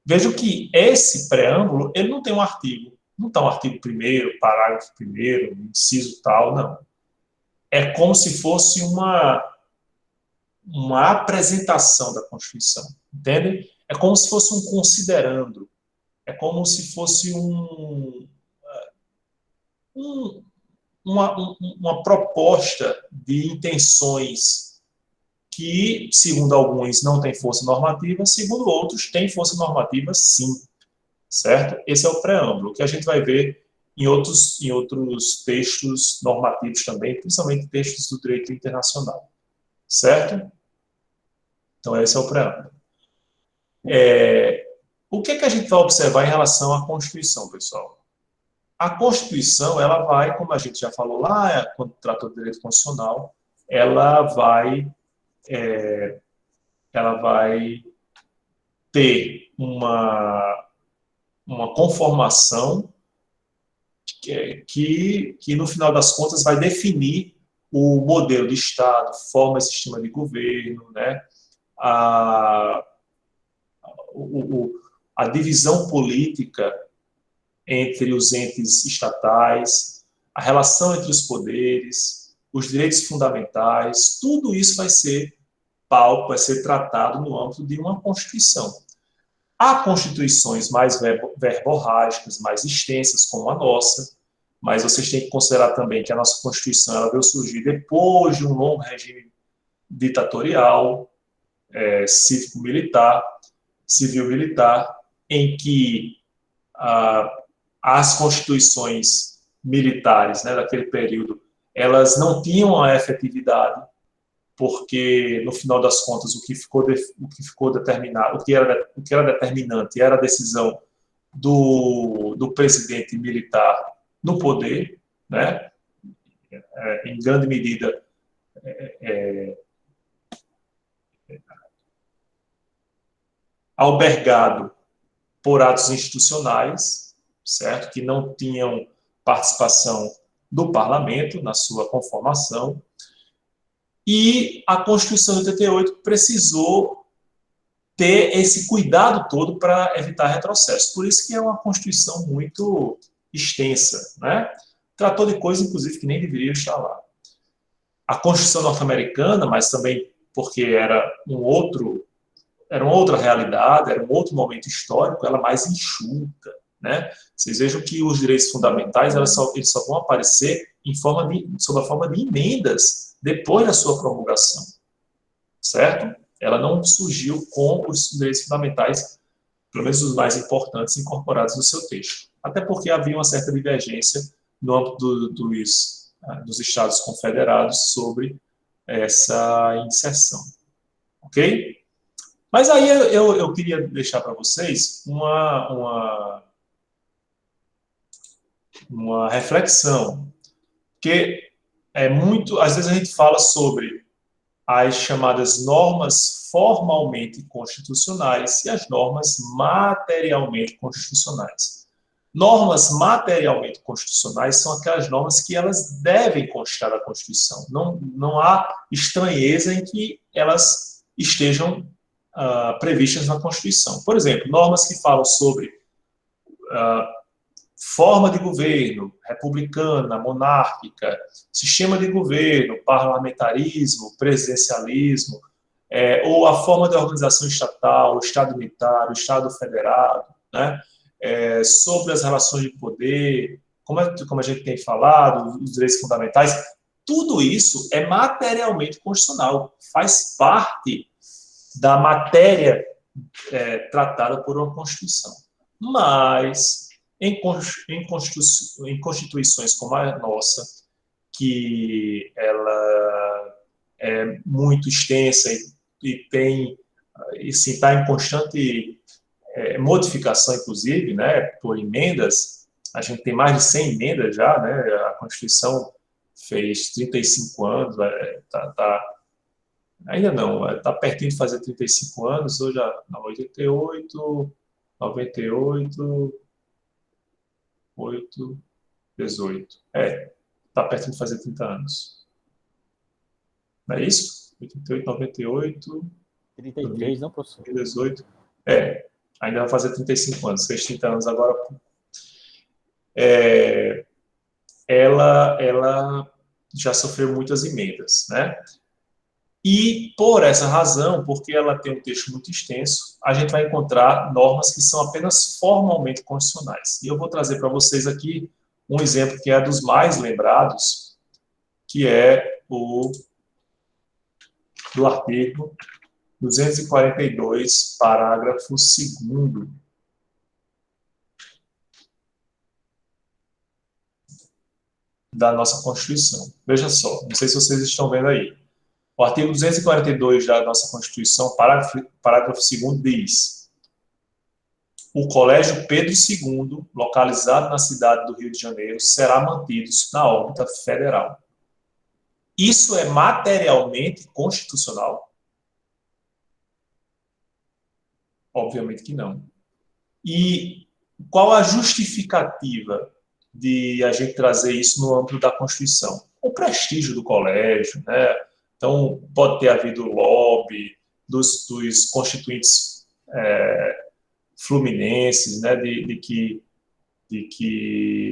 Veja que esse preâmbulo, ele não tem um artigo. Não está um artigo 1º, parágrafo 1º, inciso tal, não. É como se fosse uma apresentação da Constituição, entende? É como se fosse um considerando. É como se fosse uma proposta de intenções que, segundo alguns, não tem força normativa, segundo outros, tem força normativa, sim. Certo? Esse é o preâmbulo, que a gente vai ver em outros textos normativos também, principalmente textos do direito internacional. Certo? Então, esse é o preâmbulo. O que a gente vai observar em relação à Constituição, pessoal? A Constituição, ela vai, como a gente já falou lá, quando tratou do direito constitucional, ela vai ter uma conformação que, no final das contas, vai definir o modelo de Estado, forma e sistema de governo, né? A divisão política entre os entes estatais, a relação entre os poderes, os direitos fundamentais, tudo isso vai ser tratado no âmbito de uma Constituição. Há constituições mais verborrágicas, mais extensas, como a nossa, mas vocês têm que considerar também que a nossa Constituição ela veio surgir depois de um longo regime ditatorial, civil-militar, em que as constituições militares, né, daquele período, elas não tinham a efetividade, porque, no final das contas, o que ficou determinado, o que era determinante era a decisão do presidente militar no poder, né? Em grande medida, albergado por atos institucionais, certo? Que não tinham participação do parlamento na sua conformação. E a Constituição de 88 precisou ter esse cuidado todo para evitar retrocesso. Por isso que é uma Constituição muito extensa, né? Tratou de coisas, inclusive, que nem deveriam estar lá. A Constituição norte-americana, mas também porque era uma outra realidade, era um outro momento histórico, ela mais enxuta, né? Vocês vejam que os direitos fundamentais eles só vão aparecer sob a forma de emendas depois da sua promulgação, certo? Ela não surgiu com os direitos fundamentais, pelo menos os mais importantes, incorporados no seu texto. Até porque havia uma certa divergência no âmbito dos Estados Confederados sobre essa inserção. Ok? Mas aí eu queria deixar para vocês uma reflexão, que às vezes a gente fala sobre as chamadas normas formalmente constitucionais e as normas materialmente constitucionais. Normas materialmente constitucionais são aquelas normas que elas devem constar da Constituição. Não há estranheza em que elas estejam previstas na Constituição. Por exemplo, normas que falam sobre forma de governo, republicana, monárquica, sistema de governo, parlamentarismo, presidencialismo, ou a forma de organização estatal, o Estado unitário, o Estado federado, né? Sobre as relações de poder, como a gente tem falado, os direitos fundamentais, tudo isso é materialmente constitucional, faz parte da matéria tratada por uma Constituição. Mas, em constituições como a nossa, que ela é muito extensa e está em constante modificação, inclusive, né, por emendas. A gente tem mais de 100 emendas já, né? A Constituição fez 35 anos, ainda não, está pertinho de fazer 35 anos, hoje, 88, 98, 8, 18. Está pertinho de fazer 30 anos. Não é isso? 88, 98... 33, não, professor? 2018. Ainda vai fazer 35 anos, fez 30 anos agora. Ela já sofreu muitas emendas, né? E, por essa razão, porque ela tem um texto muito extenso, a gente vai encontrar normas que são apenas formalmente constitucionais. E eu vou trazer para vocês aqui um exemplo que é dos mais lembrados, que é o do artigo 242, parágrafo 2º. Da nossa Constituição. Veja só, não sei se vocês estão vendo aí. O artigo 242 da nossa Constituição, parágrafo 2º, diz: o Colégio Pedro II, localizado na cidade do Rio de Janeiro, será mantido na órbita federal. Isso é materialmente constitucional? Obviamente que não. E qual a justificativa de a gente trazer isso no âmbito da Constituição? O prestígio do colégio, né? Então, pode ter havido lobby dos constituintes fluminenses, né? De que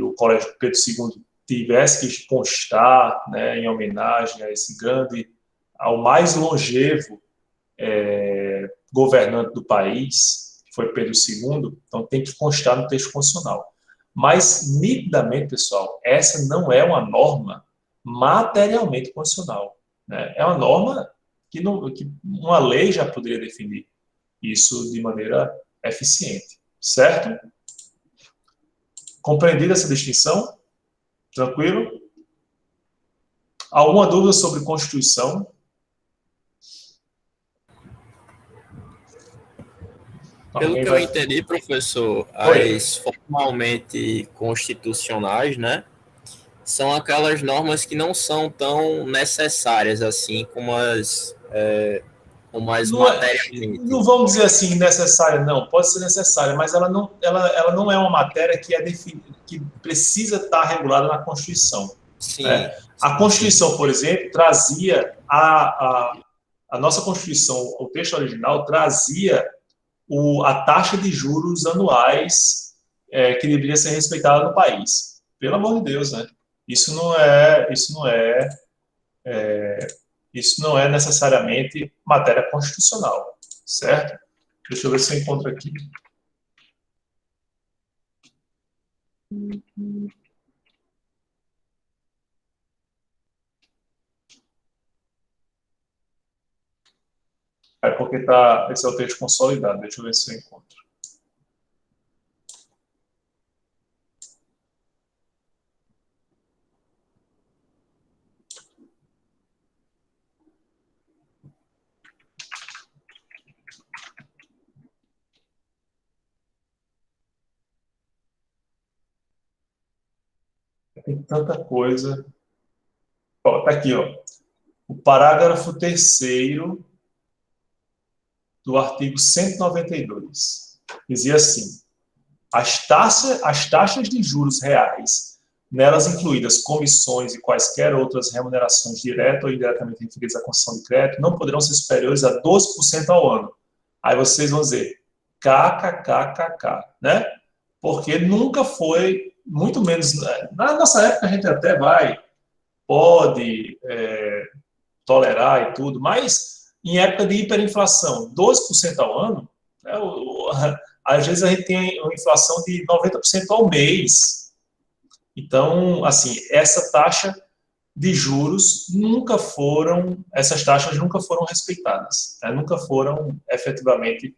o Colégio Pedro II tivesse que constar, né, em homenagem a esse grande, ao mais longevo governante do país, que foi Pedro II, então tem que constar no texto constitucional. Mas, nitidamente, pessoal, essa não é uma norma materialmente constitucional, né? É uma norma que uma lei já poderia definir isso de maneira eficiente, certo? Compreendida essa distinção? Tranquilo? Alguma dúvida sobre Constituição? Pelo que eu entendi, professor, as formalmente constitucionais, né, são aquelas normas que não são tão necessárias assim como as materialmente. Não vamos dizer assim necessária, não. Pode ser necessária, mas ela não é uma matéria que precisa estar regulada na Constituição. Sim. Né? A Constituição, por exemplo, trazia a nossa Constituição, o texto original trazia a taxa de juros anuais que deveria ser respeitada no país. Pelo amor de Deus, né? Isso não é necessariamente matéria constitucional, certo? Deixa eu ver se eu encontro aqui. Porque esse é o texto consolidado. Deixa eu ver se eu encontro. Tem tanta coisa. Está aqui, ó. O parágrafo 3º do artigo 192. Dizia assim: as taxas de juros reais, nelas incluídas comissões e quaisquer outras remunerações direta ou indiretamente referidas à concessão de crédito, não poderão ser superiores a 12% ao ano. Aí vocês vão dizer, kkkk, né? Porque nunca foi, muito menos, na nossa época a gente até pode tolerar e tudo, mas em época de hiperinflação, 12% ao ano, né, às vezes a gente tem uma inflação de 90% ao mês. Então, assim, essa taxa de juros essas taxas nunca foram respeitadas, né, nunca foram efetivamente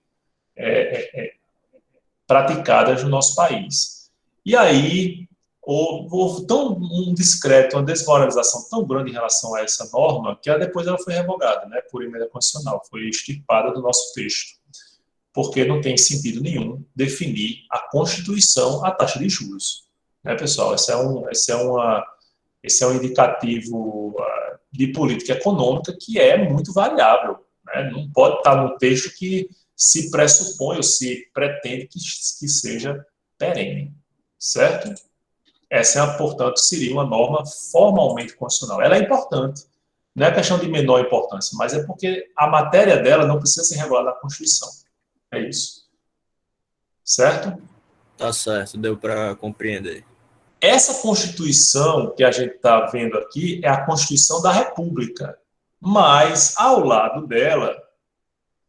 praticadas no nosso país. E aí, houve uma desmoralização tão grande em relação a essa norma, que depois ela foi revogada, né, por emenda constitucional, foi extirpada do nosso texto. porque não tem sentido nenhum definir a Constituição a taxa de juros. Né, pessoal? Esse é um indicativo de política econômica que é muito variável. Né? Não pode estar no texto que se pressupõe ou se pretende que seja perene. Certo? Essa, portanto, seria uma norma formalmente constitucional. Ela é importante. Não é questão de menor importância, mas é porque a matéria dela não precisa ser regulada na Constituição. É isso. Certo? Tá certo, deu para compreender. Essa Constituição que a gente está vendo aqui é a Constituição da República. Mas, ao lado dela,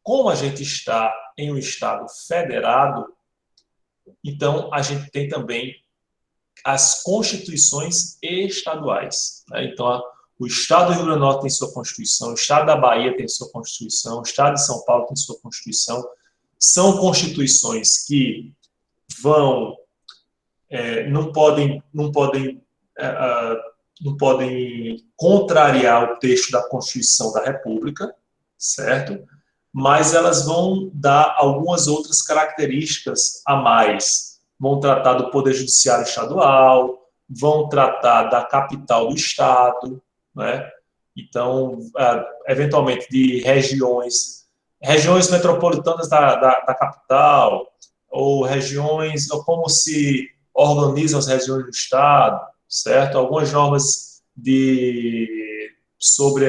como a gente está em um Estado federado, então a gente tem também as constituições estaduais. Né? Então, o Estado do Rio Grande do Norte tem sua Constituição, o Estado da Bahia tem sua Constituição, o Estado de São Paulo tem sua Constituição. São constituições que vão não podem contrariar o texto da Constituição da República, certo? Mas elas vão dar algumas outras características a mais. Vão tratar do Poder Judiciário Estadual, vão tratar da capital do Estado, né? Então, eventualmente, de regiões metropolitanas da capital, ou regiões, ou como se organizam as regiões do Estado, certo? Algumas normas sobre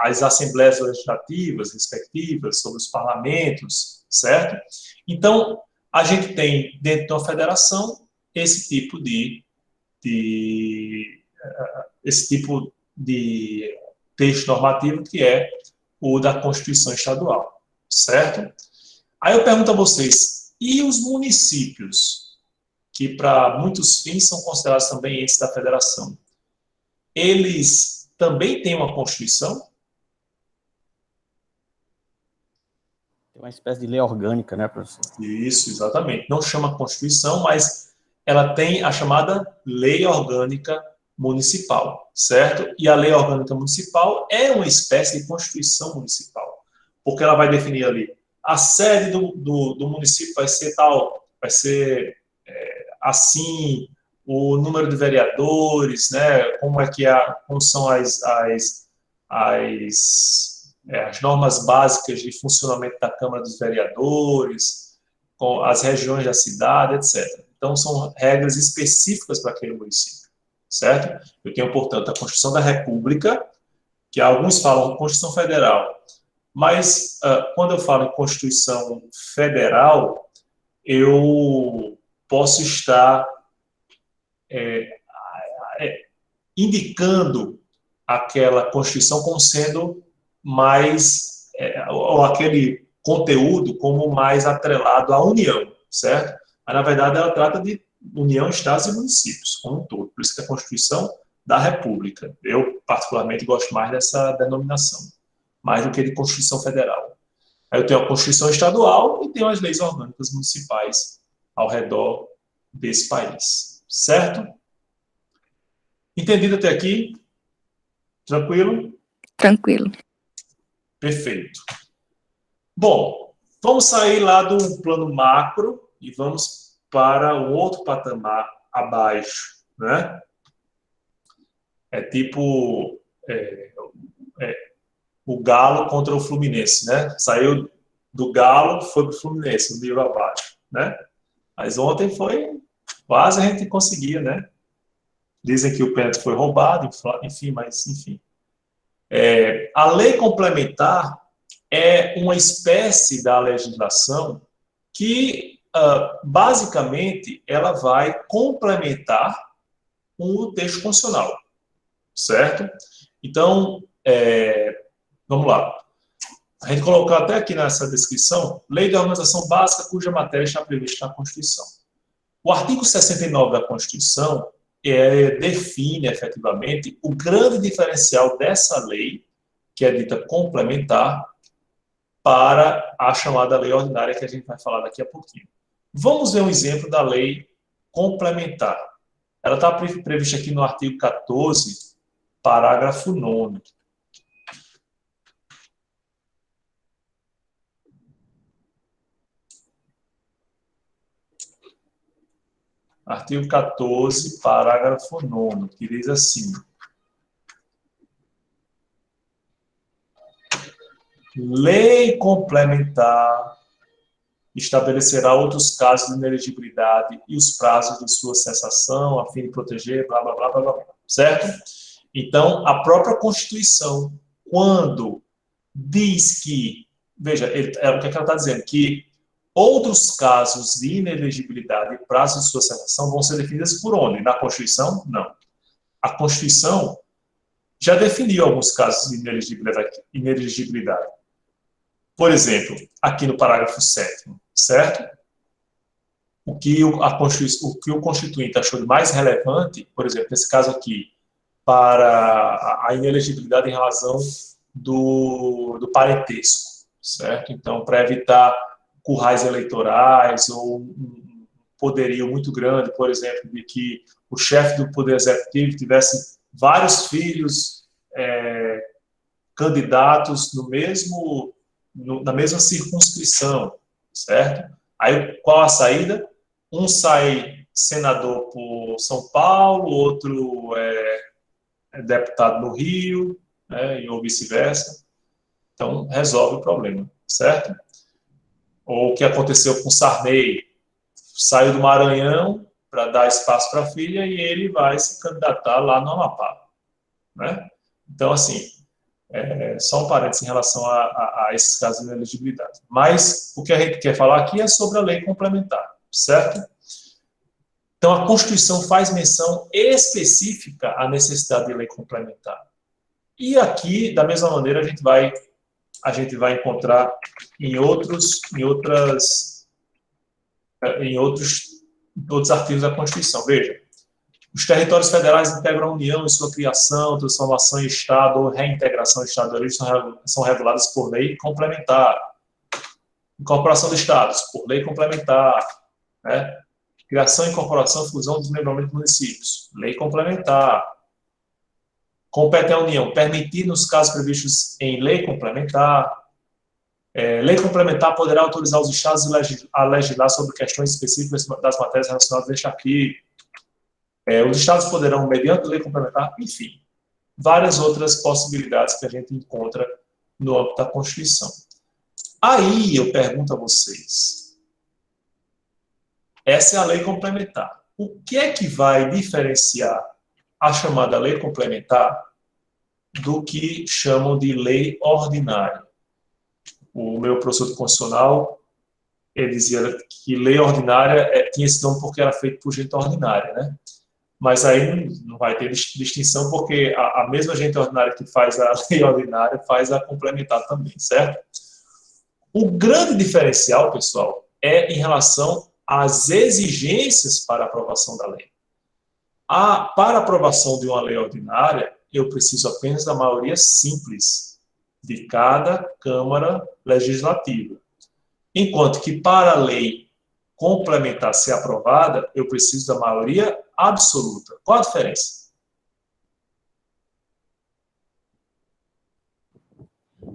as assembleias legislativas respectivas, sobre os parlamentos, certo? Então, a gente tem, dentro de uma federação, esse tipo de texto normativo, que é o da Constituição Estadual, certo? Aí eu pergunto a vocês, e os municípios, que para muitos fins são considerados também entes da federação, eles também têm uma Constituição? Tem uma espécie de lei orgânica, né, professor? Isso, exatamente. Não chama Constituição, mas ela tem a chamada Lei Orgânica Municipal, certo? E a Lei Orgânica Municipal é uma espécie de Constituição Municipal, porque ela vai definir ali a sede do município vai ser tal, vai ser assim, o número de vereadores, né? Como são as normas básicas de funcionamento da Câmara dos Vereadores, com as regiões da cidade, etc. Então, são regras específicas para aquele município, certo? Eu tenho, portanto, a Constituição da República, que alguns falam Constituição Federal, mas quando eu falo em Constituição Federal, eu posso estar indicando aquela Constituição como sendo mais, ou aquele conteúdo como mais atrelado à União, certo? Mas, na verdade, ela trata de União, Estados e municípios, como um todo. Por isso que é a Constituição da República. Eu, particularmente, gosto mais dessa denominação, mais do que de Constituição Federal. Aí eu tenho a Constituição Estadual e tenho as leis orgânicas municipais ao redor desse país. Certo? Entendido até aqui? Tranquilo? Tranquilo. Perfeito. Bom, vamos sair lá do plano macro e vamos para um outro patamar abaixo, né? É tipo o Galo contra o Fluminense, né? Saiu do Galo, foi para o Fluminense, um nível abaixo, né? Mas ontem foi quase a gente conseguia, né? Dizem que o pênalti foi roubado, enfim, mas enfim. A lei complementar é uma espécie da legislação que, basicamente, ela vai complementar o texto constitucional, certo? Então, vamos lá. A gente colocou até aqui nessa descrição, lei de organização básica cuja matéria está prevista na Constituição. O artigo 69 da Constituição define, efetivamente, o grande diferencial dessa lei, que é dita complementar, para a chamada lei ordinária, que a gente vai falar daqui a pouquinho. Vamos ver um exemplo da lei complementar. Ela está prevista aqui no artigo 14, parágrafo 9º. Artigo 14, parágrafo 9º, que diz assim: lei complementar estabelecerá outros casos de inelegibilidade e os prazos de sua cessação, a fim de proteger, blá, blá, blá, blá, blá, certo? Então, a própria Constituição, quando diz que, veja, o que ela está dizendo? Que outros casos de inelegibilidade e prazos de sua cessação vão ser definidos por onde? Na Constituição? Não. A Constituição já definiu alguns casos de inelegibilidade. Por exemplo, aqui no parágrafo 7º, certo? O que o Constituinte achou de mais relevante, por exemplo, nesse caso aqui, para a inelegibilidade em razão do parentesco, certo? Então, para evitar currais eleitorais ou um poderio muito grande, por exemplo, de que o chefe do Poder Executivo tivesse vários filhos candidatos na mesma circunscrição, certo? Aí, qual a saída? Um sai senador por São Paulo, outro é deputado no Rio, né, ou vice-versa. Então, resolve o problema, certo? Ou o que aconteceu com Sarney, saiu do Maranhão para dar espaço para a filha e ele vai se candidatar lá no Amapá, né? Então, assim, só um parênteses em relação a esses casos de inelegibilidade. Mas o que a gente quer falar aqui é sobre a lei complementar, certo? Então, a Constituição faz menção específica à necessidade de lei complementar. E aqui, da mesma maneira, a gente vai encontrar em outros artigos da Constituição. Veja, os territórios federais integram a União em sua criação, transformação em Estado ou reintegração em Estado de origem são reguladas por lei complementar. Incorporação de Estados, por lei complementar. Né? Criação, incorporação, fusão, desmembramento de municípios, lei complementar. Compete à União permitir, nos casos previstos em lei complementar. Lei complementar poderá autorizar os Estados a legislar sobre questões específicas das matérias relacionadas a este artigo. Os Estados poderão, mediante lei complementar, enfim, várias outras possibilidades que a gente encontra no âmbito da Constituição. Aí eu pergunto a vocês, essa é a lei complementar. O que é que vai diferenciar a chamada lei complementar do que chamam de lei ordinária? O meu professor de constitucional, ele dizia que lei ordinária tinha esse nome porque era feito por gente ordinária, né? Mas aí não vai ter distinção, porque a mesma gente ordinária que faz a lei ordinária faz a complementar também, certo? O grande diferencial, pessoal, é em relação às exigências para a aprovação da lei. Para a aprovação de uma lei ordinária, eu preciso apenas da maioria simples de cada Câmara Legislativa. Enquanto que para a lei complementar ser aprovada, eu preciso da maioria absoluta. Qual a diferença?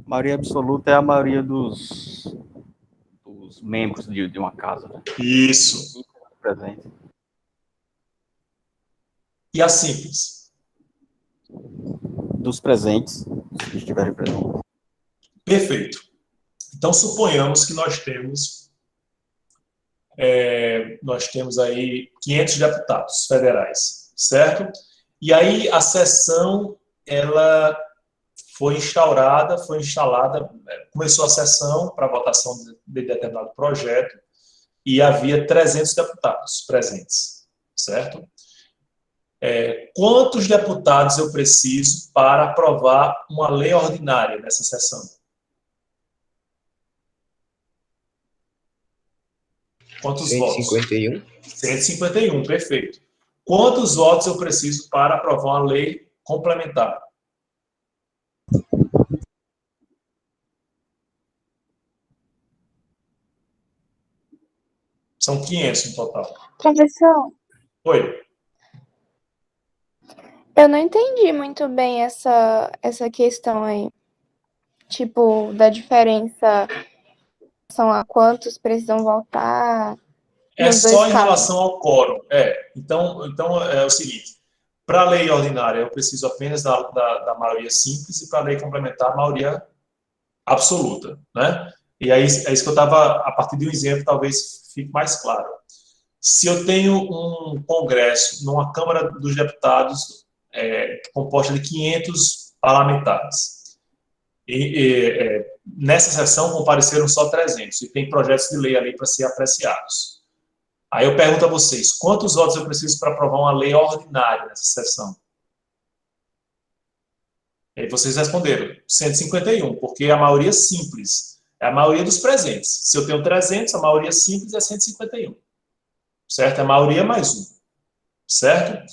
Maioria absoluta é a maioria dos membros de uma casa, né? Isso. Presente. E a simples? Dos presentes, se estiverem presentes. Perfeito. Então, suponhamos que nós temos aí 500 deputados federais, certo? E aí a sessão, ela foi instalada, começou a sessão para votação de determinado projeto e havia 300 deputados presentes, certo? Quantos deputados eu preciso para aprovar uma lei ordinária nessa sessão? Quantos 151. votos? 151, perfeito. Quantos votos eu preciso para aprovar uma lei complementar? São 500 no total. Professor, Oi. eu não entendi muito bem essa questão aí. Tipo, da diferença são a quantos precisam votar. É Nos só dois em casos. relação ao quórum. Então é o seguinte, para a lei ordinária eu preciso apenas da maioria simples e para a lei complementar a maioria absoluta, né? E aí é isso que eu estava, a partir de um exemplo, talvez fique mais claro. Se eu tenho um congresso numa Câmara dos Deputados composta de 500 parlamentares, nessa sessão compareceram só 300 e tem projetos de lei ali para ser apreciados. Aí eu pergunto a vocês, quantos votos eu preciso para aprovar uma lei ordinária nessa sessão? E aí vocês responderam, 151, porque a maioria simples é a maioria dos presentes. Se eu tenho 300, a maioria simples é 151. Certo? É a maioria mais um. Certo?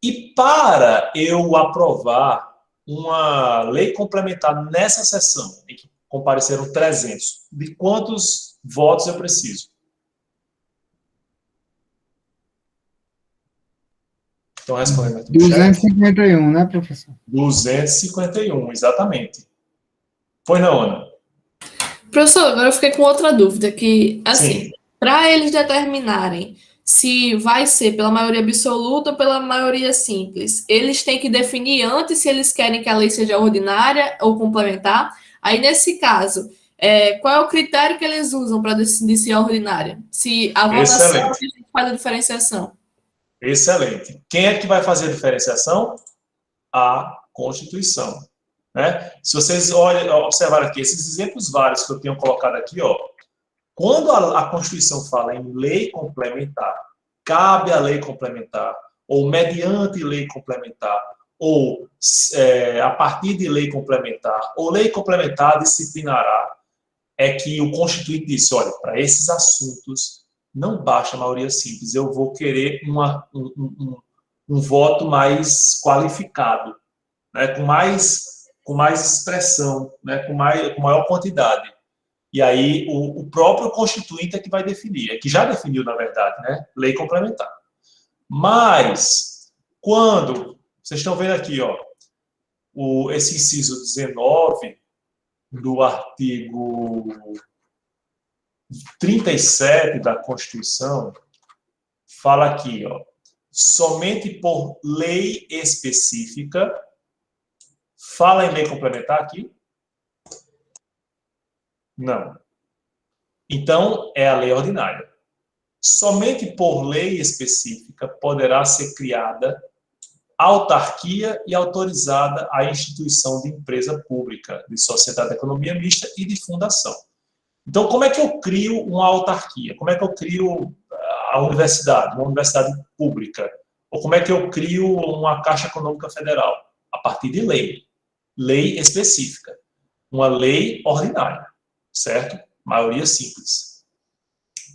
E para eu aprovar uma lei complementar nessa sessão, em que compareceram 300, de quantos votos eu preciso? Estão respondendo aqui no chat? 251, né, professor? 251, exatamente. Pois não, Ana? Professor, agora eu fiquei com outra dúvida, que, assim, Sim. para eles determinarem se vai ser pela maioria absoluta ou pela maioria simples, eles têm que definir antes se eles querem que a lei seja ordinária ou complementar. Aí, nesse caso, qual é o critério que eles usam para decidir se é ordinária? Se a votação Excelente. que a gente faz a diferenciação. Excelente. Quem é que vai fazer a diferenciação? A Constituição. Né? Se vocês observarem aqui, esses exemplos vários que eu tenho colocado aqui, quando a Constituição fala em lei complementar, cabe a lei complementar, ou mediante lei complementar, ou a partir de lei complementar, ou lei complementar disciplinará, é que o Constituinte disse, olha, para esses assuntos não basta a maioria simples, eu vou querer um voto mais qualificado, né, com mais expressão, né, com maior quantidade. E aí o próprio Constituinte é que vai definir, é que já definiu, na verdade, né, lei complementar. Mas, quando, vocês estão vendo aqui, esse inciso 19 do artigo 37 da Constituição, fala aqui, somente por lei específica, fala em lei complementar aqui? Não. Então, é a lei ordinária. Somente por lei específica poderá ser criada autarquia e autorizada a instituição de empresa pública, de sociedade de economia mista e de fundação. Então, como é que eu crio uma autarquia? Como é que eu crio uma universidade pública? Ou como é que eu crio uma Caixa Econômica Federal? A partir de lei específica. Uma lei ordinária, certo? Maioria simples.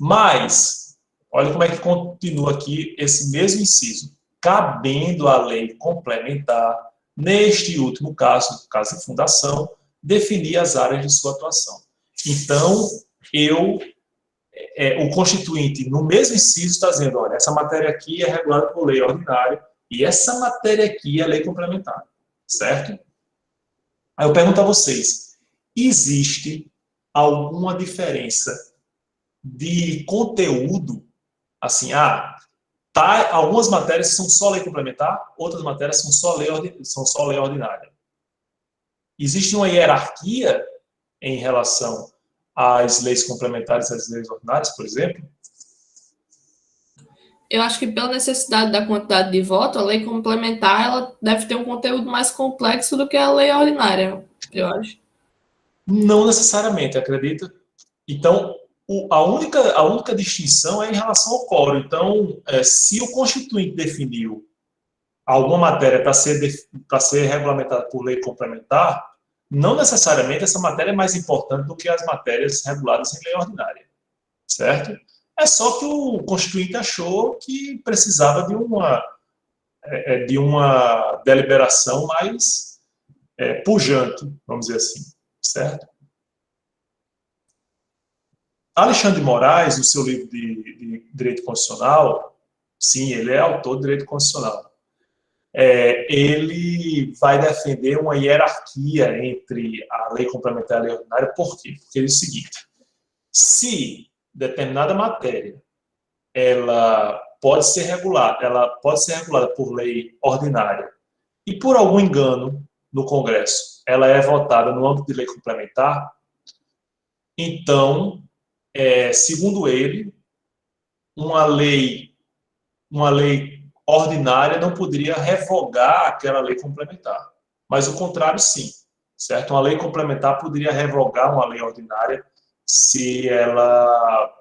Mas, olha como é que continua aqui esse mesmo inciso. Cabendo à lei complementar, neste último caso, no caso de fundação, definir as áreas de sua atuação. Então, o Constituinte, no mesmo inciso, está dizendo, olha, essa matéria aqui é regulada por lei ordinária e essa matéria aqui é lei complementar, certo? Aí eu pergunto a vocês, existe alguma diferença de conteúdo, assim, algumas matérias são só lei complementar, outras matérias são só lei ordinária. Existe uma hierarquia em relação às leis complementares e às leis ordinárias, por exemplo? Eu acho que pela necessidade da quantidade de voto, a lei complementar ela deve ter um conteúdo mais complexo do que a lei ordinária, eu acho. Não necessariamente, acredita? Então, a única distinção é em relação ao quórum. Então, se o Constituinte definiu alguma matéria para ser regulamentada por lei complementar, não necessariamente essa matéria é mais importante do que as matérias reguladas em lei ordinária, certo? É só que o Constituinte achou que precisava de uma deliberação mais pujante, vamos dizer assim, certo? Alexandre de Moraes, no seu livro de Direito Constitucional, sim, ele é autor de Direito Constitucional, ele vai defender uma hierarquia entre a lei complementar e a lei ordinária. Por quê? Porque ele diz o seguinte, se determinada matéria ela pode ser regulada por lei ordinária e por algum engano no Congresso, ela é votada no âmbito de lei complementar, então, segundo ele, uma lei ordinária não poderia revogar aquela lei complementar, mas o contrário sim, certo? Uma lei complementar poderia revogar uma lei ordinária se ela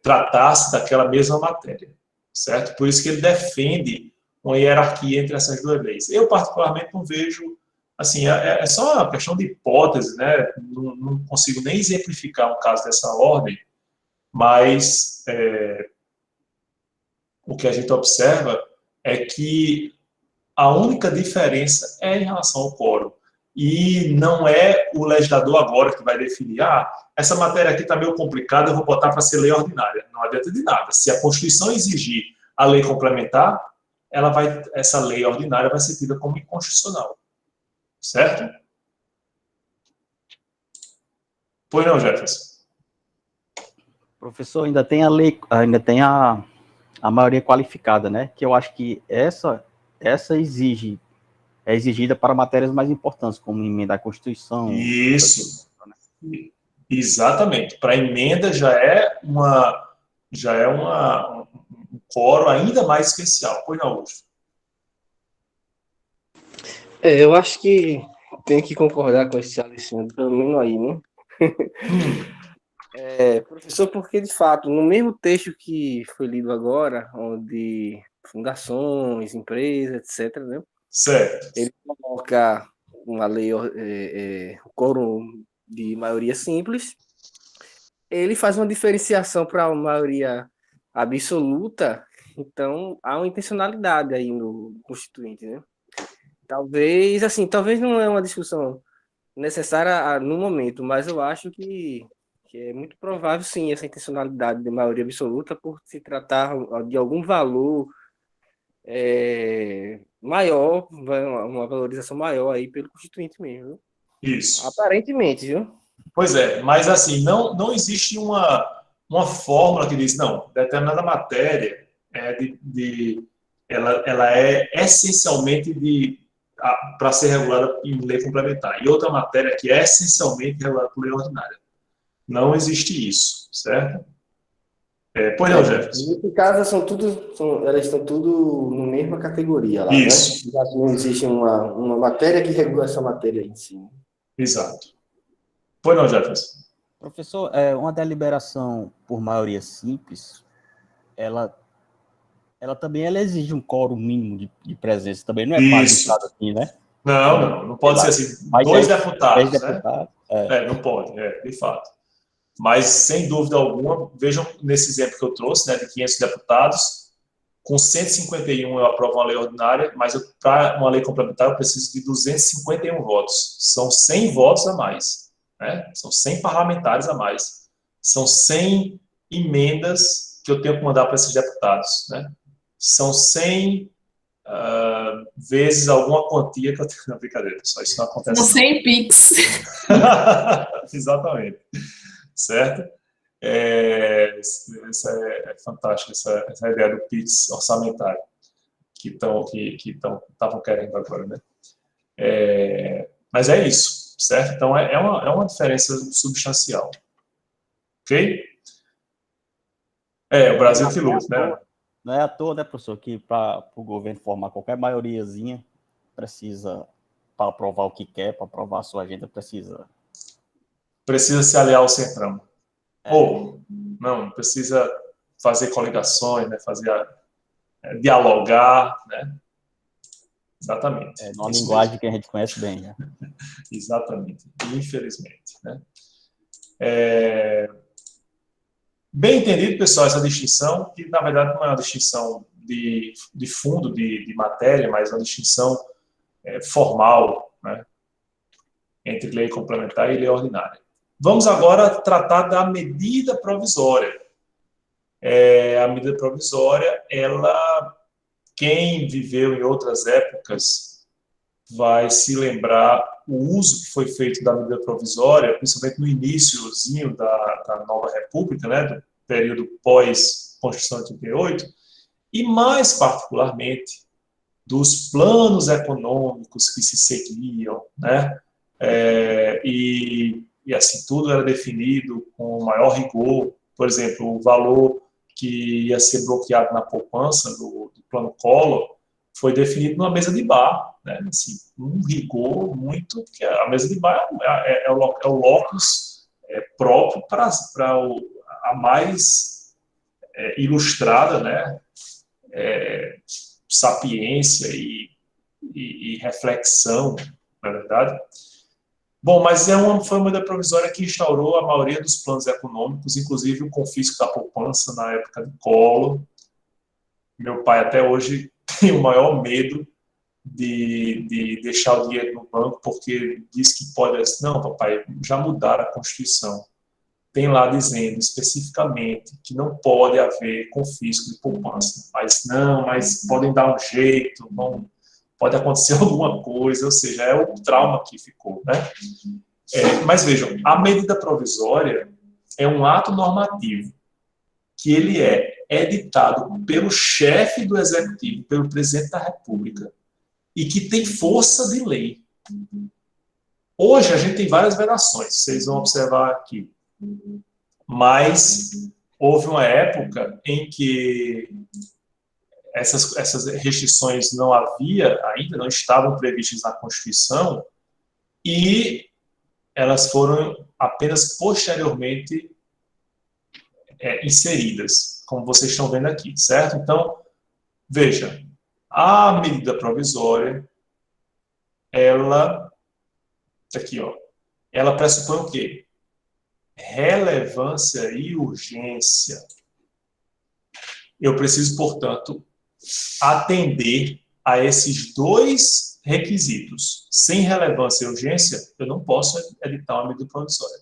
tratasse daquela mesma matéria, certo? Por isso que ele defende uma hierarquia entre essas duas leis. Eu, particularmente, não vejo, assim, é só uma questão de hipótese, né? Não consigo nem exemplificar um caso dessa ordem, mas o que a gente observa é que a única diferença é em relação ao quórum. E não é o legislador agora que vai definir, essa matéria aqui está meio complicada, eu vou botar para ser lei ordinária. Não adianta de nada. Se a Constituição exigir a lei complementar, essa lei ordinária vai ser tida como inconstitucional. Certo? Pois não, Jefferson? Professor, ainda tem a maioria qualificada, né? Que eu acho que essa é exigida para matérias mais importantes, como emenda à Constituição. Isso. Exatamente. Para emenda já é um quórum ainda mais especial. Pois não, Augusto? Eu acho que tem que concordar com esse Alexandre, pelo menos aí, né? Professor, porque de fato, no mesmo texto que foi lido agora, onde fundações, empresas, etc., né? Certo. Ele coloca uma lei, o quórum de maioria simples, ele faz uma diferenciação para uma maioria absoluta, então há uma intencionalidade aí no Constituinte, né? Talvez não é uma discussão necessária no momento, mas eu acho que é muito provável, sim, essa intencionalidade de maioria absoluta por se tratar de algum valor maior, uma valorização maior aí pelo Constituinte mesmo. Viu? Isso. Aparentemente, viu? Pois é, mas assim, não existe uma fórmula que diz, não, determinada matéria ela é essencialmente para ser regulada em lei complementar, e outra matéria que é essencialmente regulada por lei ordinária. Não existe isso, certo? Pois não, Jefferson? Nesse caso, elas estão tudo na mesma categoria lá, isso. Né? Não existe uma matéria que regula essa matéria em si. Exato. Pois não, Jefferson? Professor, uma deliberação por maioria simples, ela também exige um quórum mínimo de presença, também não é qualificado assim, né? Não pode ser assim, 2 deputados, né? Não pode, de fato. Mas, sem dúvida alguma, vejam nesse exemplo que eu trouxe, né, de 500 deputados, com 151 eu aprovo uma lei ordinária, mas para uma lei complementar eu preciso de 251 votos. São 100 votos a mais, né? São 100 parlamentares a mais. São 100 emendas que eu tenho que mandar para esses deputados, né? São 100 vezes alguma quantia que eu tenho na brincadeira, pessoal. Isso não acontece. São 100 PIX. Exatamente. Certo? Essa é fantástica, essa ideia do PIX orçamentário que estavam querendo agora, né? Mas é isso, certo? Então, é uma diferença substancial. Ok? O Brasil que luta, né? Não é à toa, né, professor, que para o governo formar qualquer maioriazinha, precisa, para aprovar o que quer, para aprovar a sua agenda, precisa se aliar ao Centrão. Ou, não, precisa fazer coligações, né, dialogar, né? Exatamente. Numa linguagem mesmo que a gente conhece bem, né? Exatamente, infelizmente, né? Bem entendido, pessoal, essa distinção, que na verdade não é uma distinção de fundo, de matéria, mas uma distinção formal, né, entre lei complementar e lei ordinária. Vamos agora tratar da medida provisória. A medida provisória, quem viveu em outras épocas vai se lembrar o uso que foi feito da medida provisória, principalmente no iniciozinho da nova república, né, do período pós-Constituição de 88, e mais particularmente dos planos econômicos que se seguiam, né, e assim, tudo era definido com maior rigor. Por exemplo, o valor que ia ser bloqueado na poupança do plano Collor foi definido numa mesa de bar, né? Assim, um rigor muito, porque a mesa de bar é o locus próprio para a mais ilustrada, né? Sapiência e reflexão, na verdade. Bom, mas foi uma medida provisória que instaurou a maioria dos planos econômicos, inclusive o confisco da poupança na época de Collor. Meu pai até hoje tem o maior medo de deixar o dinheiro no banco, porque diz que pode... Não, papai, já mudaram a Constituição. Tem lá dizendo especificamente que não pode haver confisco de poupança. Mas podem dar um jeito, pode acontecer alguma coisa, ou seja, é o trauma que ficou, né? Mas vejam, a medida provisória é um ato normativo que ele é editado pelo chefe do executivo, pelo presidente da República, e que tem força de lei. Hoje a gente tem várias vedações, vocês vão observar aqui, mas houve uma época em que essas restrições não havia ainda, não estavam previstas na Constituição, e elas foram apenas posteriormente inseridas, como vocês estão vendo aqui, certo? Então, veja, a medida provisória, ela pressupõe o quê? Relevância e urgência. Eu preciso, portanto, atender a esses dois requisitos. Sem relevância e urgência, eu não posso editar uma medida provisória.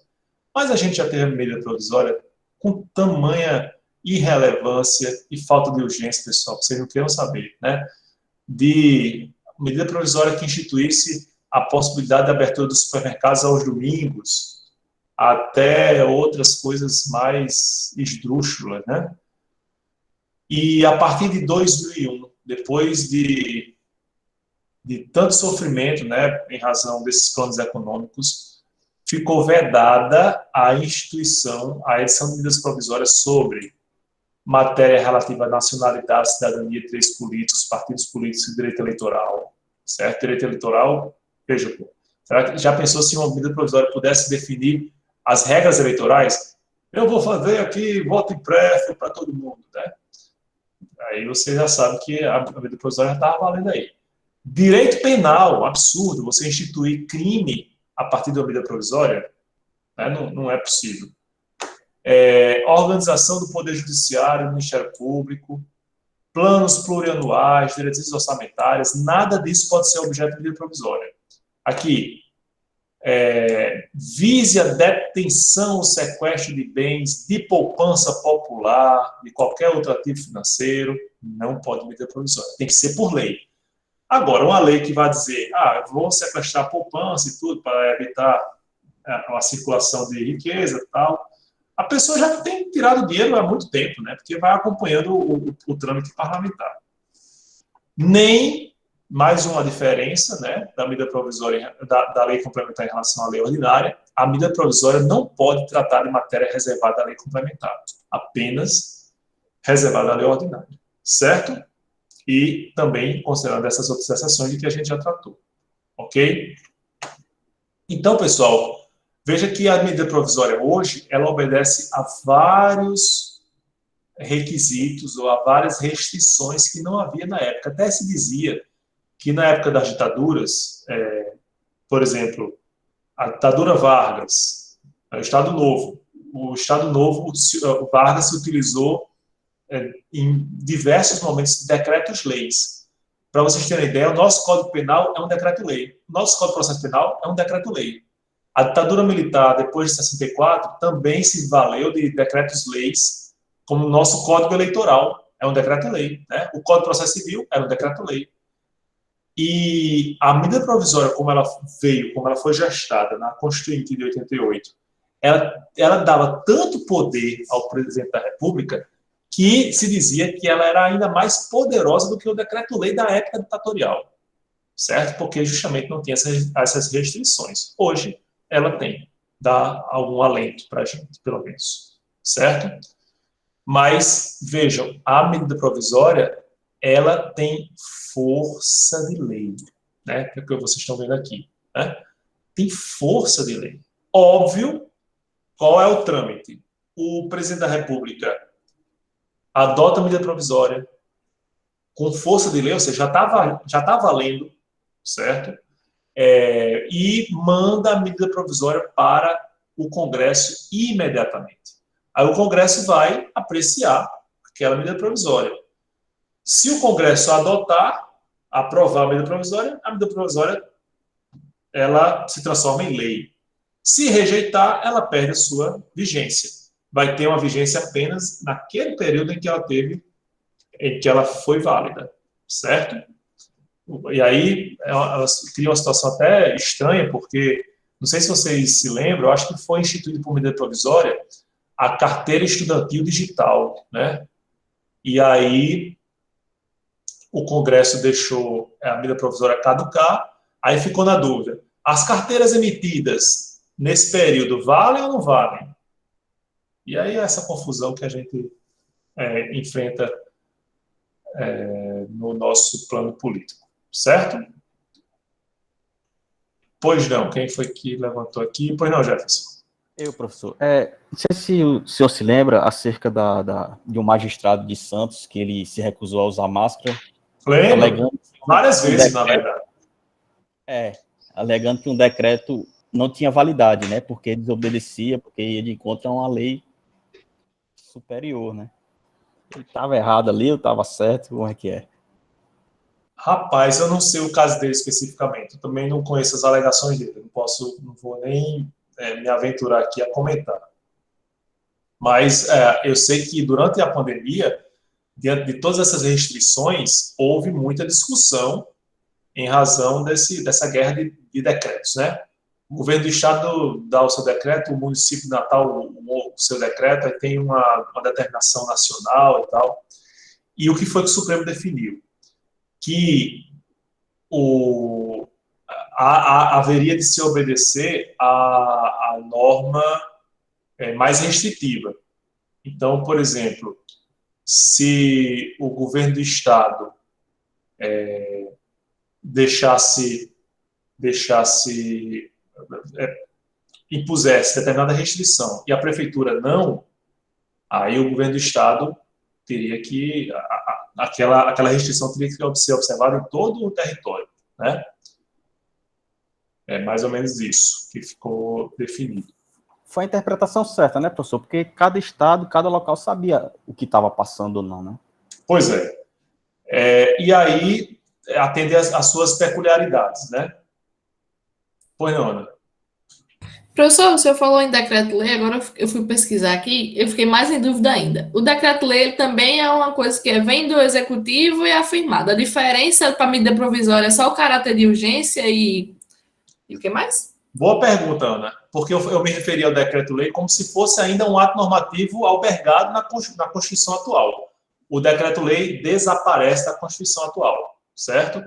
Mas a gente já teve uma medida provisória com tamanha irrelevância e falta de urgência, pessoal, que vocês não queiram saber, né? De medida provisória que instituísse a possibilidade de abertura dos supermercados aos domingos, até outras coisas mais esdrúxulas, né? E a partir de 2001, depois de tanto sofrimento, né, em razão desses planos econômicos, ficou vedada a edição de medidas provisórias sobre matéria relativa à nacionalidade, cidadania, direitos políticos, partidos políticos e direito eleitoral. Certo? Direito eleitoral, veja, já pensou se uma medida provisória pudesse definir as regras eleitorais? Eu vou fazer aqui voto impresso para todo mundo, né? Aí você já sabe que a medida provisória já estava valendo aí. Direito penal, absurdo, você instituir crime a partir de uma medida provisória, né? Não é possível. Organização do Poder Judiciário, do Ministério Público, planos plurianuais, diretrizes orçamentárias, nada disso pode ser objeto de medida provisória. Aqui, vise a detenção ou sequestro de bens de poupança popular, de qualquer outro ativo financeiro, não pode medida provisória, tem que ser por lei. Agora, uma lei que vai dizer, eu vou sequestrar a poupança e tudo para evitar a circulação de riqueza e tal, a pessoa já tem tirado dinheiro há muito tempo, né? Porque vai acompanhando o trâmite parlamentar. Nem mais uma diferença, né, da medida provisória, da lei complementar em relação à lei ordinária, a medida provisória não pode tratar de matéria reservada à lei complementar, apenas reservada à lei ordinária, certo? E também considerando essas outras exceções de que a gente já tratou, ok? Então, pessoal, veja que a medida provisória hoje, ela obedece a vários requisitos ou a várias restrições que não havia na época. Até se dizia que na época das ditaduras, por exemplo, a ditadura Vargas, o Estado Novo, o Vargas se utilizou em diversos momentos de decretos-leis. Para vocês terem ideia, o nosso Código Penal é um decreto-lei. O nosso Código de Processo Penal é um decreto-lei. A ditadura militar, depois de 64, também se valeu de decretos-leis, como o nosso Código Eleitoral é um decreto-lei, né? O Código de Processo Civil era um decreto-lei. E a medida provisória, como ela veio, como ela foi gestada na Constituinte de 88, ela dava tanto poder ao presidente da República que se dizia que ela era ainda mais poderosa do que o decreto-lei da época ditatorial, certo? Porque justamente não tinha essas restrições. Hoje, ela tem, dá algum alento para a gente, pelo menos, certo? Mas, vejam, a medida provisória, ela tem força de lei, né? Que é o que vocês estão vendo aqui, né? Tem força de lei. Óbvio, qual é o trâmite? O presidente da República adota a medida provisória com força de lei, ou seja, já tá valendo, certo? E manda a medida provisória para o Congresso imediatamente. Aí o Congresso vai apreciar aquela medida provisória. Se o Congresso aprovar a medida provisória, ela se transforma em lei. Se rejeitar, ela perde a sua vigência. Vai ter uma vigência apenas naquele período em que ela foi válida, certo? E aí, ela cria uma situação até estranha, porque, não sei se vocês se lembram, eu acho que foi instituído por medida provisória a carteira estudantil digital, né? E aí, o Congresso deixou a medida provisória caducar, aí ficou na dúvida. As carteiras emitidas nesse período valem ou não valem? E aí, essa confusão que a gente enfrenta no nosso plano político, certo? Pois não, quem foi que levantou aqui? Pois não, Jefferson. Eu, professor. Não sei se o senhor se lembra acerca de um magistrado de Santos que ele se recusou a usar máscara. Lembro, várias vezes, na verdade. Alegando que um decreto não tinha validade, né? Porque desobedecia, porque ia de encontro a uma lei superior, né? Ele estava errado ali, eu estava certo, como é que é? Rapaz, eu não sei o caso dele especificamente. Eu também não conheço as alegações dele. Não vou nem me aventurar aqui a comentar. Mas eu sei que durante a pandemia, diante de todas essas restrições, houve muita discussão em razão dessa guerra de decretos, né? O governo do estado dá o seu decreto, o município de Natal o seu decreto, aí tem uma determinação nacional e tal. E o que foi que o Supremo definiu? Que haveria de se obedecer à norma mais restritiva. Então, por exemplo, se o governo do estado impusesse determinada restrição e a prefeitura não, aí o governo do estado teria que aquela restrição teria que ser observada em todo o território, né? É mais ou menos isso que ficou definido. Foi a interpretação certa, né, professor? Porque cada estado, cada local sabia o que estava passando ou não, né? Pois é. E aí atender às suas peculiaridades, né? Pois não, Ana. Professor, o senhor falou em decreto-lei, agora eu fui pesquisar aqui, eu fiquei mais em dúvida ainda. O decreto-lei também é uma coisa que vem do executivo e é afirmada. A diferença para a medida provisória é só o caráter de urgência e o que mais? Boa pergunta, Ana, porque eu me referi ao decreto-lei como se fosse ainda um ato normativo albergado na Constituição atual. O decreto-lei desaparece da Constituição atual, certo?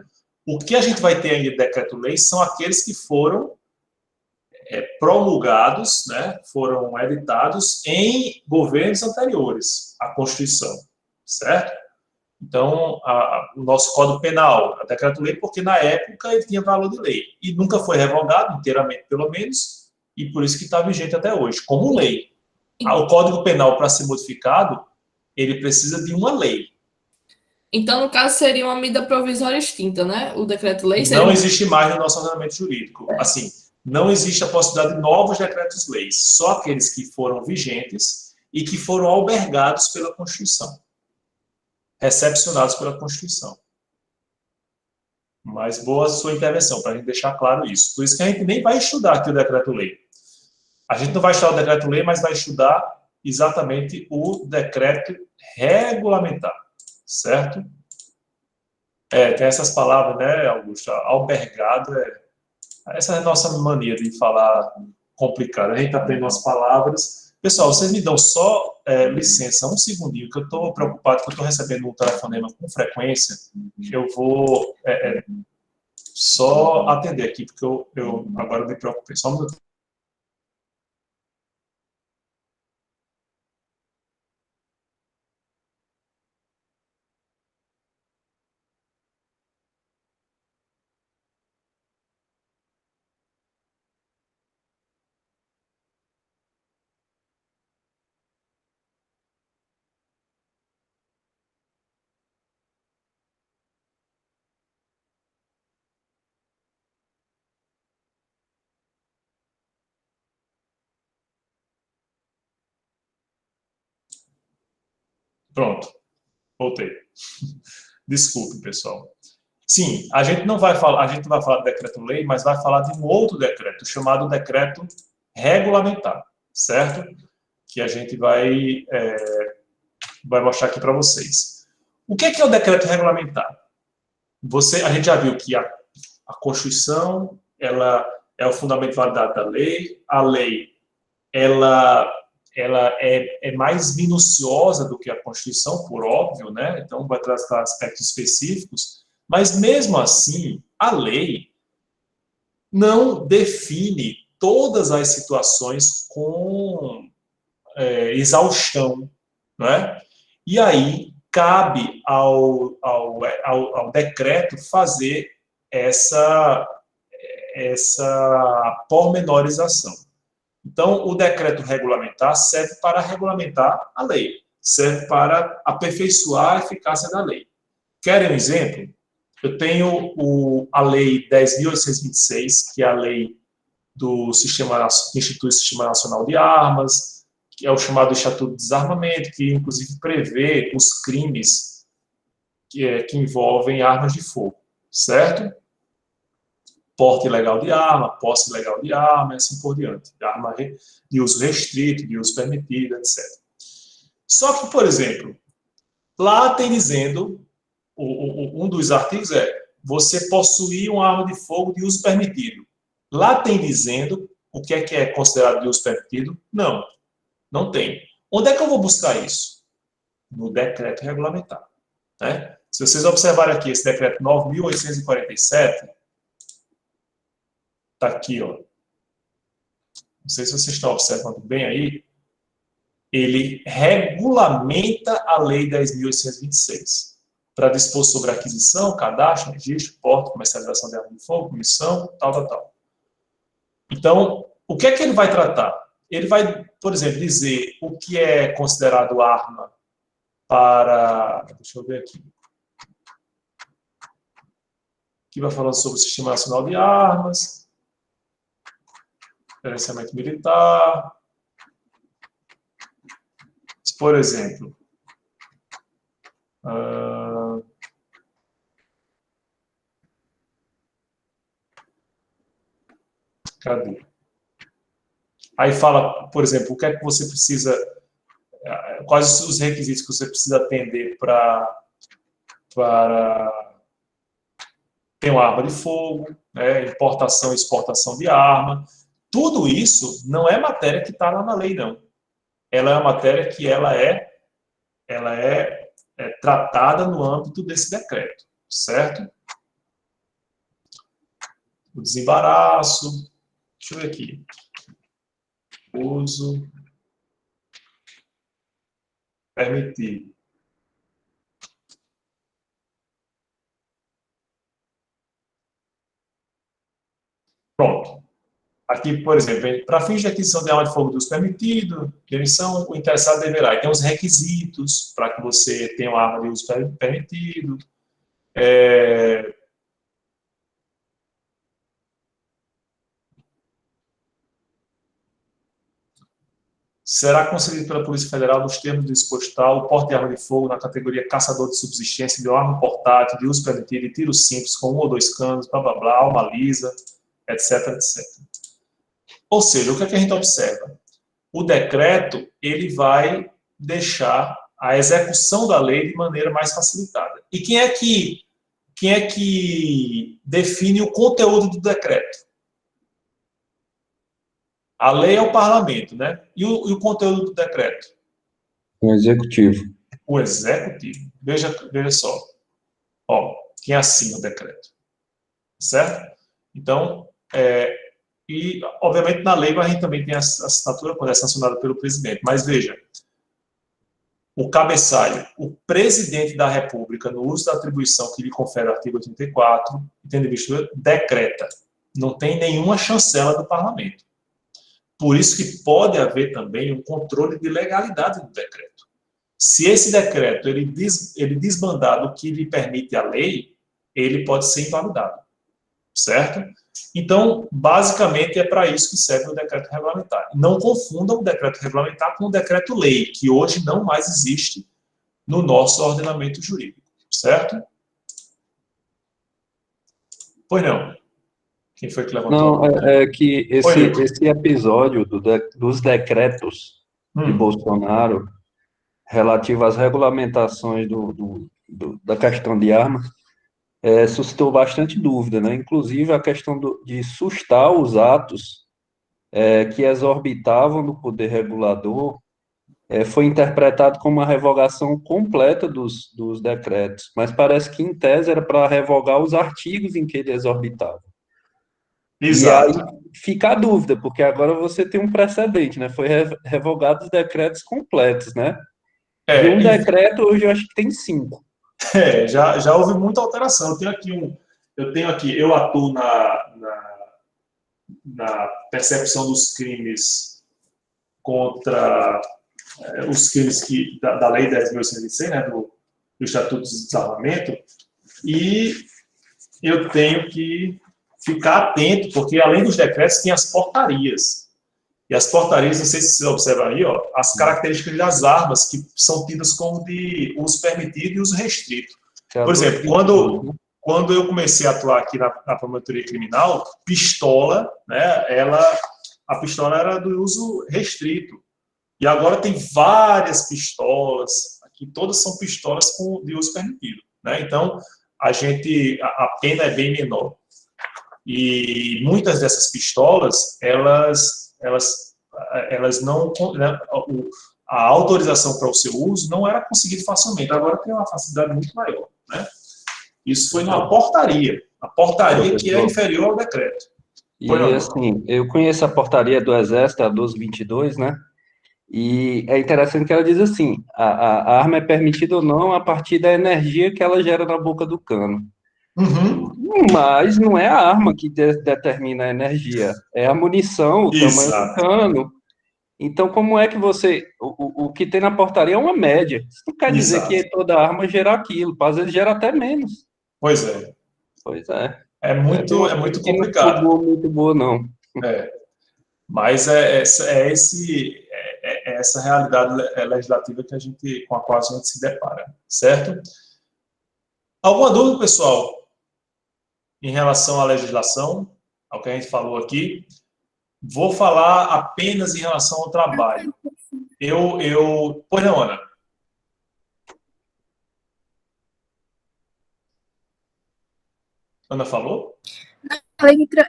O que a gente vai ter ainda de decreto-lei são aqueles que foram promulgados, né, foram editados em governos anteriores à Constituição, certo? Então, o nosso Código Penal, a decreto-lei, porque na época ele tinha valor de lei e nunca foi revogado, inteiramente pelo menos, e por isso que está vigente até hoje, como lei. O Código Penal, para ser modificado, ele precisa de uma lei. Então, no caso, seria uma medida provisória extinta, né? O decreto-lei seria... Não existe mais no nosso ordenamento jurídico. Assim, não existe a possibilidade de novos decretos-leis, só aqueles que foram vigentes e que foram albergados pela Constituição, recepcionados pela Constituição. Mas boa sua intervenção, para a gente deixar claro isso. Por isso que a gente nem vai estudar aqui o decreto-lei. A gente não vai estudar o decreto-lei, mas vai estudar exatamente o decreto regulamentar, certo? Tem essas palavras, né, Augusto? Albergado, essa é a nossa mania de falar complicado. A gente aprende umas palavras. Pessoal, vocês me dão só licença, um segundinho, que eu estou preocupado, que eu estou recebendo um telefonema com frequência. Eu vou só atender aqui, porque eu agora me preocupei. Só um minuto. Pronto, voltei. Desculpe, pessoal. Sim, a gente não vai falar de decreto-lei, mas vai falar de um outro decreto, chamado decreto regulamentar, certo? Que a gente vai mostrar aqui para vocês. O que é o decreto regulamentar? A gente já viu que a Constituição, ela é o fundamento de validade da lei. A lei, ela é mais minuciosa do que a Constituição, por óbvio, né? Então, vai tratar aspectos específicos, mas, mesmo assim, a lei não define todas as situações com exaustão, né? E aí, cabe ao decreto fazer essa pormenorização. Então, o decreto regulamentar serve para regulamentar a lei, serve para aperfeiçoar a eficácia da lei. Querem um exemplo? Eu tenho a Lei 10.826, que é a lei do que institui o Sistema Nacional de Armas, que é o chamado Estatuto de Desarmamento, que inclusive prevê os crimes que envolvem armas de fogo, certo? Porte ilegal de arma, posse ilegal de arma, e assim por diante. De arma de uso restrito, de uso permitido, etc. Só que, por exemplo, lá tem dizendo, um dos artigos você possuir uma arma de fogo de uso permitido. Lá tem dizendo o que é considerado de uso permitido? Não, não tem. Onde é que eu vou buscar isso? No decreto regulamentar, né? Se vocês observarem aqui esse decreto 9.847, está aqui, ó. Não sei se vocês estão observando bem aí. Ele regulamenta a Lei 10.826 para dispor sobre aquisição, cadastro, registro, porte, comercialização de arma de fogo, munição, tal. Então, o que é que ele vai tratar? Ele vai, por exemplo, dizer o que é considerado arma para... Deixa eu ver aqui. Aqui vai falando sobre o Sistema Nacional de Armas, gerenciamento militar. Por exemplo, cadê? Aí fala, por exemplo, o que é que você precisa, quais os requisitos que você precisa atender para ter uma arma de fogo, né, importação e exportação de arma. Tudo isso não é matéria que está lá na lei, não. Ela é uma matéria que ela é tratada no âmbito desse decreto, certo? O desembaraço, deixa eu ver aqui. Uso permitido. Pronto. Aqui, por exemplo, para fins de aquisição de arma de fogo de uso permitido, demissão, o interessado deverá. E tem os requisitos para que você tenha uma arma de uso permitido. Será concedido pela Polícia Federal, nos termos do disposto tal, o porte de arma de fogo na categoria caçador de subsistência de arma portátil, de uso permitido e tiro simples, com 1 ou 2 canos, blá, blá, blá, alma lisa, etc, etc. Ou seja, o que é que a gente observa? O decreto, ele vai deixar a execução da lei de maneira mais facilitada. E quem é que quem é que define o conteúdo do decreto? A lei é o parlamento, né? E o conteúdo do decreto? O executivo. O executivo. Veja só. Ó, quem assina o decreto. Certo? Então, e, obviamente, na lei a gente também tem a assinatura quando é sancionada pelo presidente. Mas, veja, o cabeçalho, o presidente da República, no uso da atribuição que lhe confere o artigo 84, entende, visto, decreta. Não tem nenhuma chancela do parlamento. Por isso que pode haver também um controle de legalidade do decreto. Se esse decreto ele desbandar do que lhe permite a lei, ele pode ser invalidado. Certo? Então, basicamente, é para isso que serve o decreto regulamentar. Não confundam o decreto regulamentar com o decreto-lei, que hoje não mais existe no nosso ordenamento jurídico. Certo? Pois não. Quem foi que levantou? Não, é que esse episódio dos decretos de Bolsonaro relativo às regulamentações da questão de armas suscitou bastante dúvida, né? Inclusive a questão de sustar os atos que exorbitavam do poder regulador foi interpretado como uma revogação completa dos decretos, mas parece que, em tese, era para revogar os artigos em que ele exorbitava. Exato. E aí fica a dúvida, porque agora você tem um precedente, né? Foi revogado os decretos completos, né? De um decreto, hoje eu acho que tem 5. Já houve muita alteração. Eu atuo na percepção dos crimes contra os crimes da Lei 10.806, né, do Estatuto de Desarmamento, e eu tenho que ficar atento, porque além dos decretos tem as portarias. E as portarias, não sei se vocês observam aí, ó, as características das armas que são tidas como de uso permitido e uso restrito. Por exemplo, quando eu comecei a atuar aqui na Promotoria Criminal, pistola, né, a pistola era do uso restrito. E agora tem várias pistolas, aqui todas são pistolas de uso permitido. Né? Então, a pena é bem menor. E muitas dessas pistolas, elas não, né, a autorização para o seu uso não era conseguida facilmente, agora tem uma facilidade muito maior. Né? Isso foi numa portaria, a portaria que é inferior ao decreto. E assim, eu conheço a portaria do Exército, a 1222, né? E é interessante que ela diz assim, a arma é permitida ou não a partir da energia que ela gera na boca do cano. Mas não é a arma que determina a energia, é a munição, o tamanho do cano. Então, como é que o que tem na portaria é uma média. Isso não quer dizer que toda arma gera aquilo, às vezes gera até menos. Pois é. Pois é. É muito complicado. Não é muito boa, não. Mas essa realidade legislativa com a qual a gente se depara, certo? Alguma dúvida, pessoal, em relação à legislação, ao que a gente falou aqui? Vou falar apenas em relação ao trabalho. Pois não, Ana? Ana falou?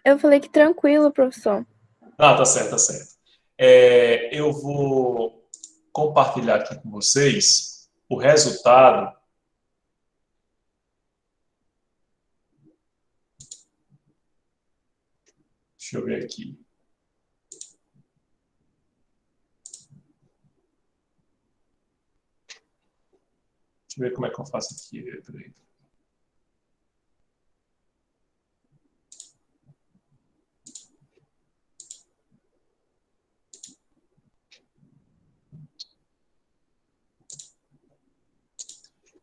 Eu falei que tranquilo, professor. Tá certo, tá certo. Eu vou compartilhar aqui com vocês o resultado deixa eu ver aqui. Deixa eu ver como é que eu faço aqui. Peraí.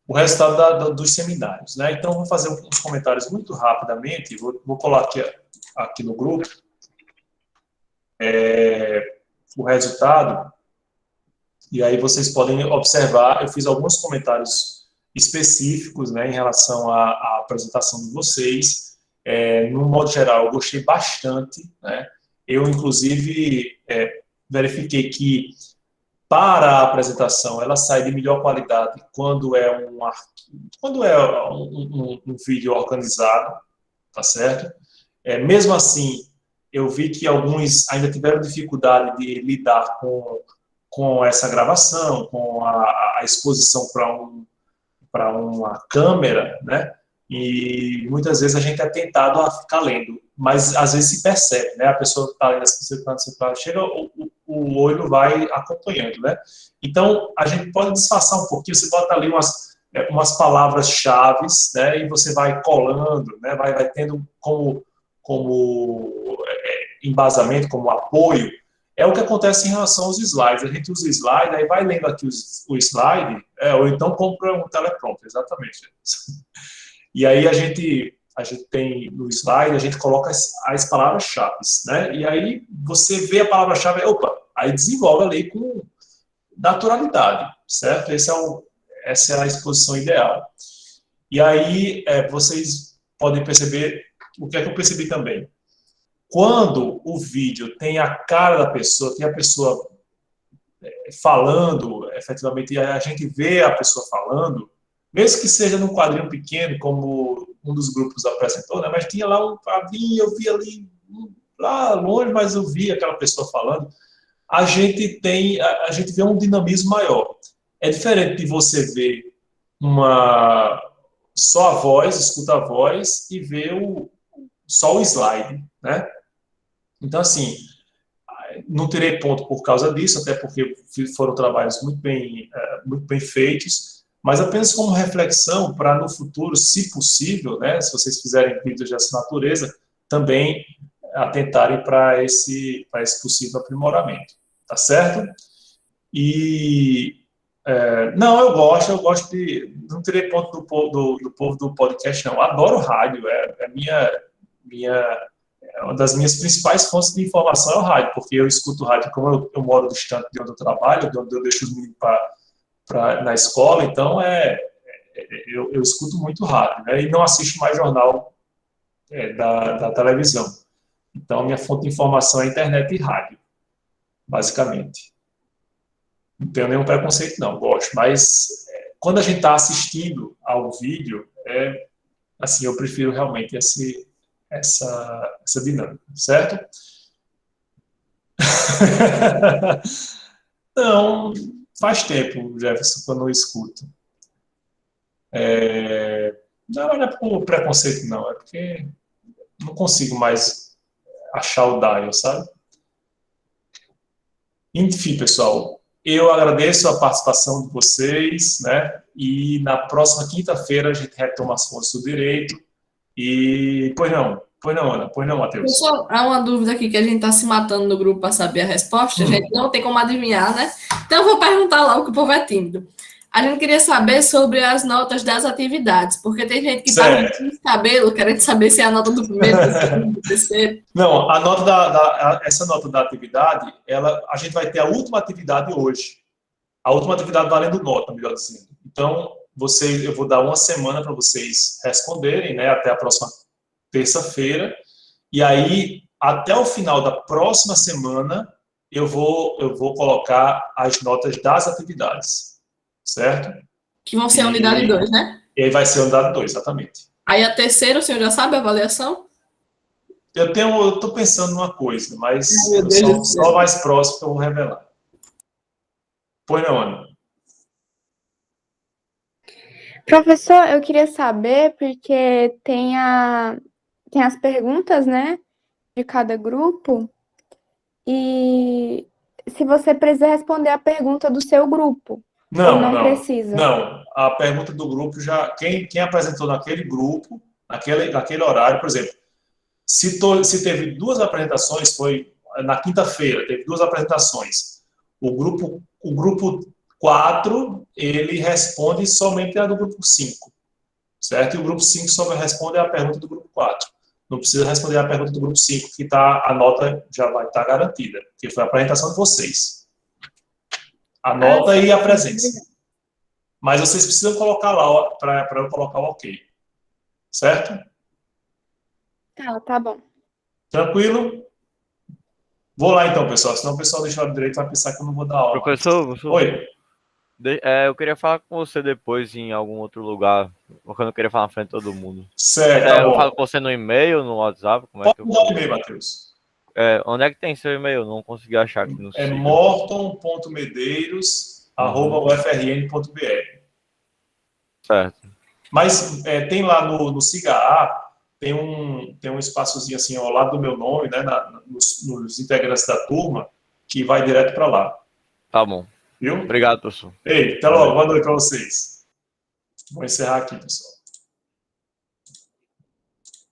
O resultado dos seminários, né? Então, vou fazer uns comentários muito rapidamente, vou colocar aqui no grupo o resultado, e aí vocês podem observar, eu fiz alguns comentários específicos, né, em relação à apresentação de vocês. No modo geral, eu gostei bastante, né? Eu, inclusive, verifiquei que para a apresentação, ela sai de melhor qualidade quando é um vídeo organizado, tá certo? Mesmo assim, eu vi que alguns ainda tiveram dificuldade de lidar com essa gravação, com a exposição para uma câmera, né? E muitas vezes a gente é tentado a ficar lendo, mas às vezes se percebe, né? A pessoa está lendo assim, chega, o olho vai acompanhando, né? Então, a gente pode disfarçar um pouquinho, você bota ali umas palavras-chave, né? E você vai colando, né? Vai tendo como embasamento, como apoio. É o que acontece em relação aos slides. A gente usa slide, aí vai lendo aqui o slide, ou então compra um teleprompter, exatamente. E aí a gente tem no slide, a gente coloca as palavras-chave, né? E aí você vê a palavra-chave, opa, aí desenvolve ali com naturalidade, certo? Essa é a exposição ideal. E aí vocês podem perceber, o que é que eu percebi também? Quando o vídeo tem a cara da pessoa, tem a pessoa falando, efetivamente, e a gente vê a pessoa falando, mesmo que seja num quadrinho pequeno, como um dos grupos apresentou, né? Mas tinha lá eu vi ali, lá longe, mas eu vi aquela pessoa falando, a gente vê um dinamismo maior. É diferente de você ver só a voz, escuta a voz e ver só o slide, né? Então, assim, não terei ponto por causa disso, até porque foram trabalhos muito bem feitos, mas apenas como reflexão para no futuro, se possível, né, se vocês fizerem vídeos dessa natureza, também atentarem para esse possível aprimoramento, tá certo? E não, eu gosto não terei ponto do povo do podcast, não. Adoro rádio, uma das minhas principais fontes de informação é o rádio, porque eu escuto rádio, como eu moro distante de onde eu trabalho, de onde eu deixo os meninos na escola, então eu escuto muito rádio, né, e não assisto mais jornal da televisão. Então, minha fonte de informação é internet e rádio, basicamente. Não tenho nenhum preconceito, não, gosto, mas quando a gente está assistindo ao vídeo, assim, eu prefiro realmente essa dinâmica, certo? Não, faz tempo, Jefferson, que eu não escuto. Não é por preconceito, não, é porque não consigo mais achar o dial, sabe? Enfim, pessoal, eu agradeço a participação de vocês, né? E na próxima quinta-feira a gente retoma as fontes do direito. E, pois não, Ana, pois não, Matheus. Pessoal, há uma dúvida aqui que a gente está se matando no grupo para saber a resposta, a gente não tem como adivinhar, né? Então eu vou perguntar logo que o povo é tímido. A gente queria saber sobre as notas das atividades, porque tem gente que está com cabelo querendo saber se é a nota do primeiro, do segundo, do terceiro. Não, a nota essa nota da atividade, a gente vai ter a última atividade hoje. A última atividade valendo nota, melhor dizendo. Então, eu vou dar uma semana para vocês responderem, né, até a próxima terça-feira. E aí, até o final da próxima semana, eu vou colocar as notas das atividades. Certo? Que vão ser a unidade 2, né? E aí vai ser a unidade 2, exatamente. Aí a terceira, o senhor já sabe a avaliação? Eu estou pensando numa coisa, mas só mais próximo que eu vou revelar. Pois não, Ana. Professor, eu queria saber, porque tem as perguntas, né, de cada grupo, e se você precisa responder a pergunta do seu grupo. Não precisa. Não, a pergunta do grupo quem apresentou naquele grupo, naquele horário, por exemplo, se teve 2 apresentações, foi na quinta-feira, teve 2 apresentações. O grupo 4, ele responde somente a do grupo 5, certo? E o grupo 5 só responde a pergunta do grupo 4. Não precisa responder a pergunta do grupo 5, que a nota já vai estar garantida, que foi a apresentação de vocês. Anota e a presença. Mas vocês precisam colocar lá para eu colocar o ok. Certo? Tá bom. Tranquilo? Vou lá então, pessoal, senão o pessoal do Estado de Direito vai pensar que eu não vou dar aula. Professor, Oi. Eu queria falar com você depois em algum outro lugar, porque eu não queria falar na frente de todo mundo. Certo, tá Eu bom. falo com você no e-mail, no WhatsApp, como é Pode que eu mudar o e-mail, Matheus. onde é que tem seu e-mail? Não consegui achar aqui no É site. morton.medeiros@ufrn.br. Certo. Mas tem lá no SIGA tem um espaçozinho assim ao lado do meu nome, né, nos integrantes da turma, que vai direto para lá. Tá bom. Viu? Obrigado, professor. Ei, até logo. Boa noite para vocês. Vou encerrar aqui, pessoal.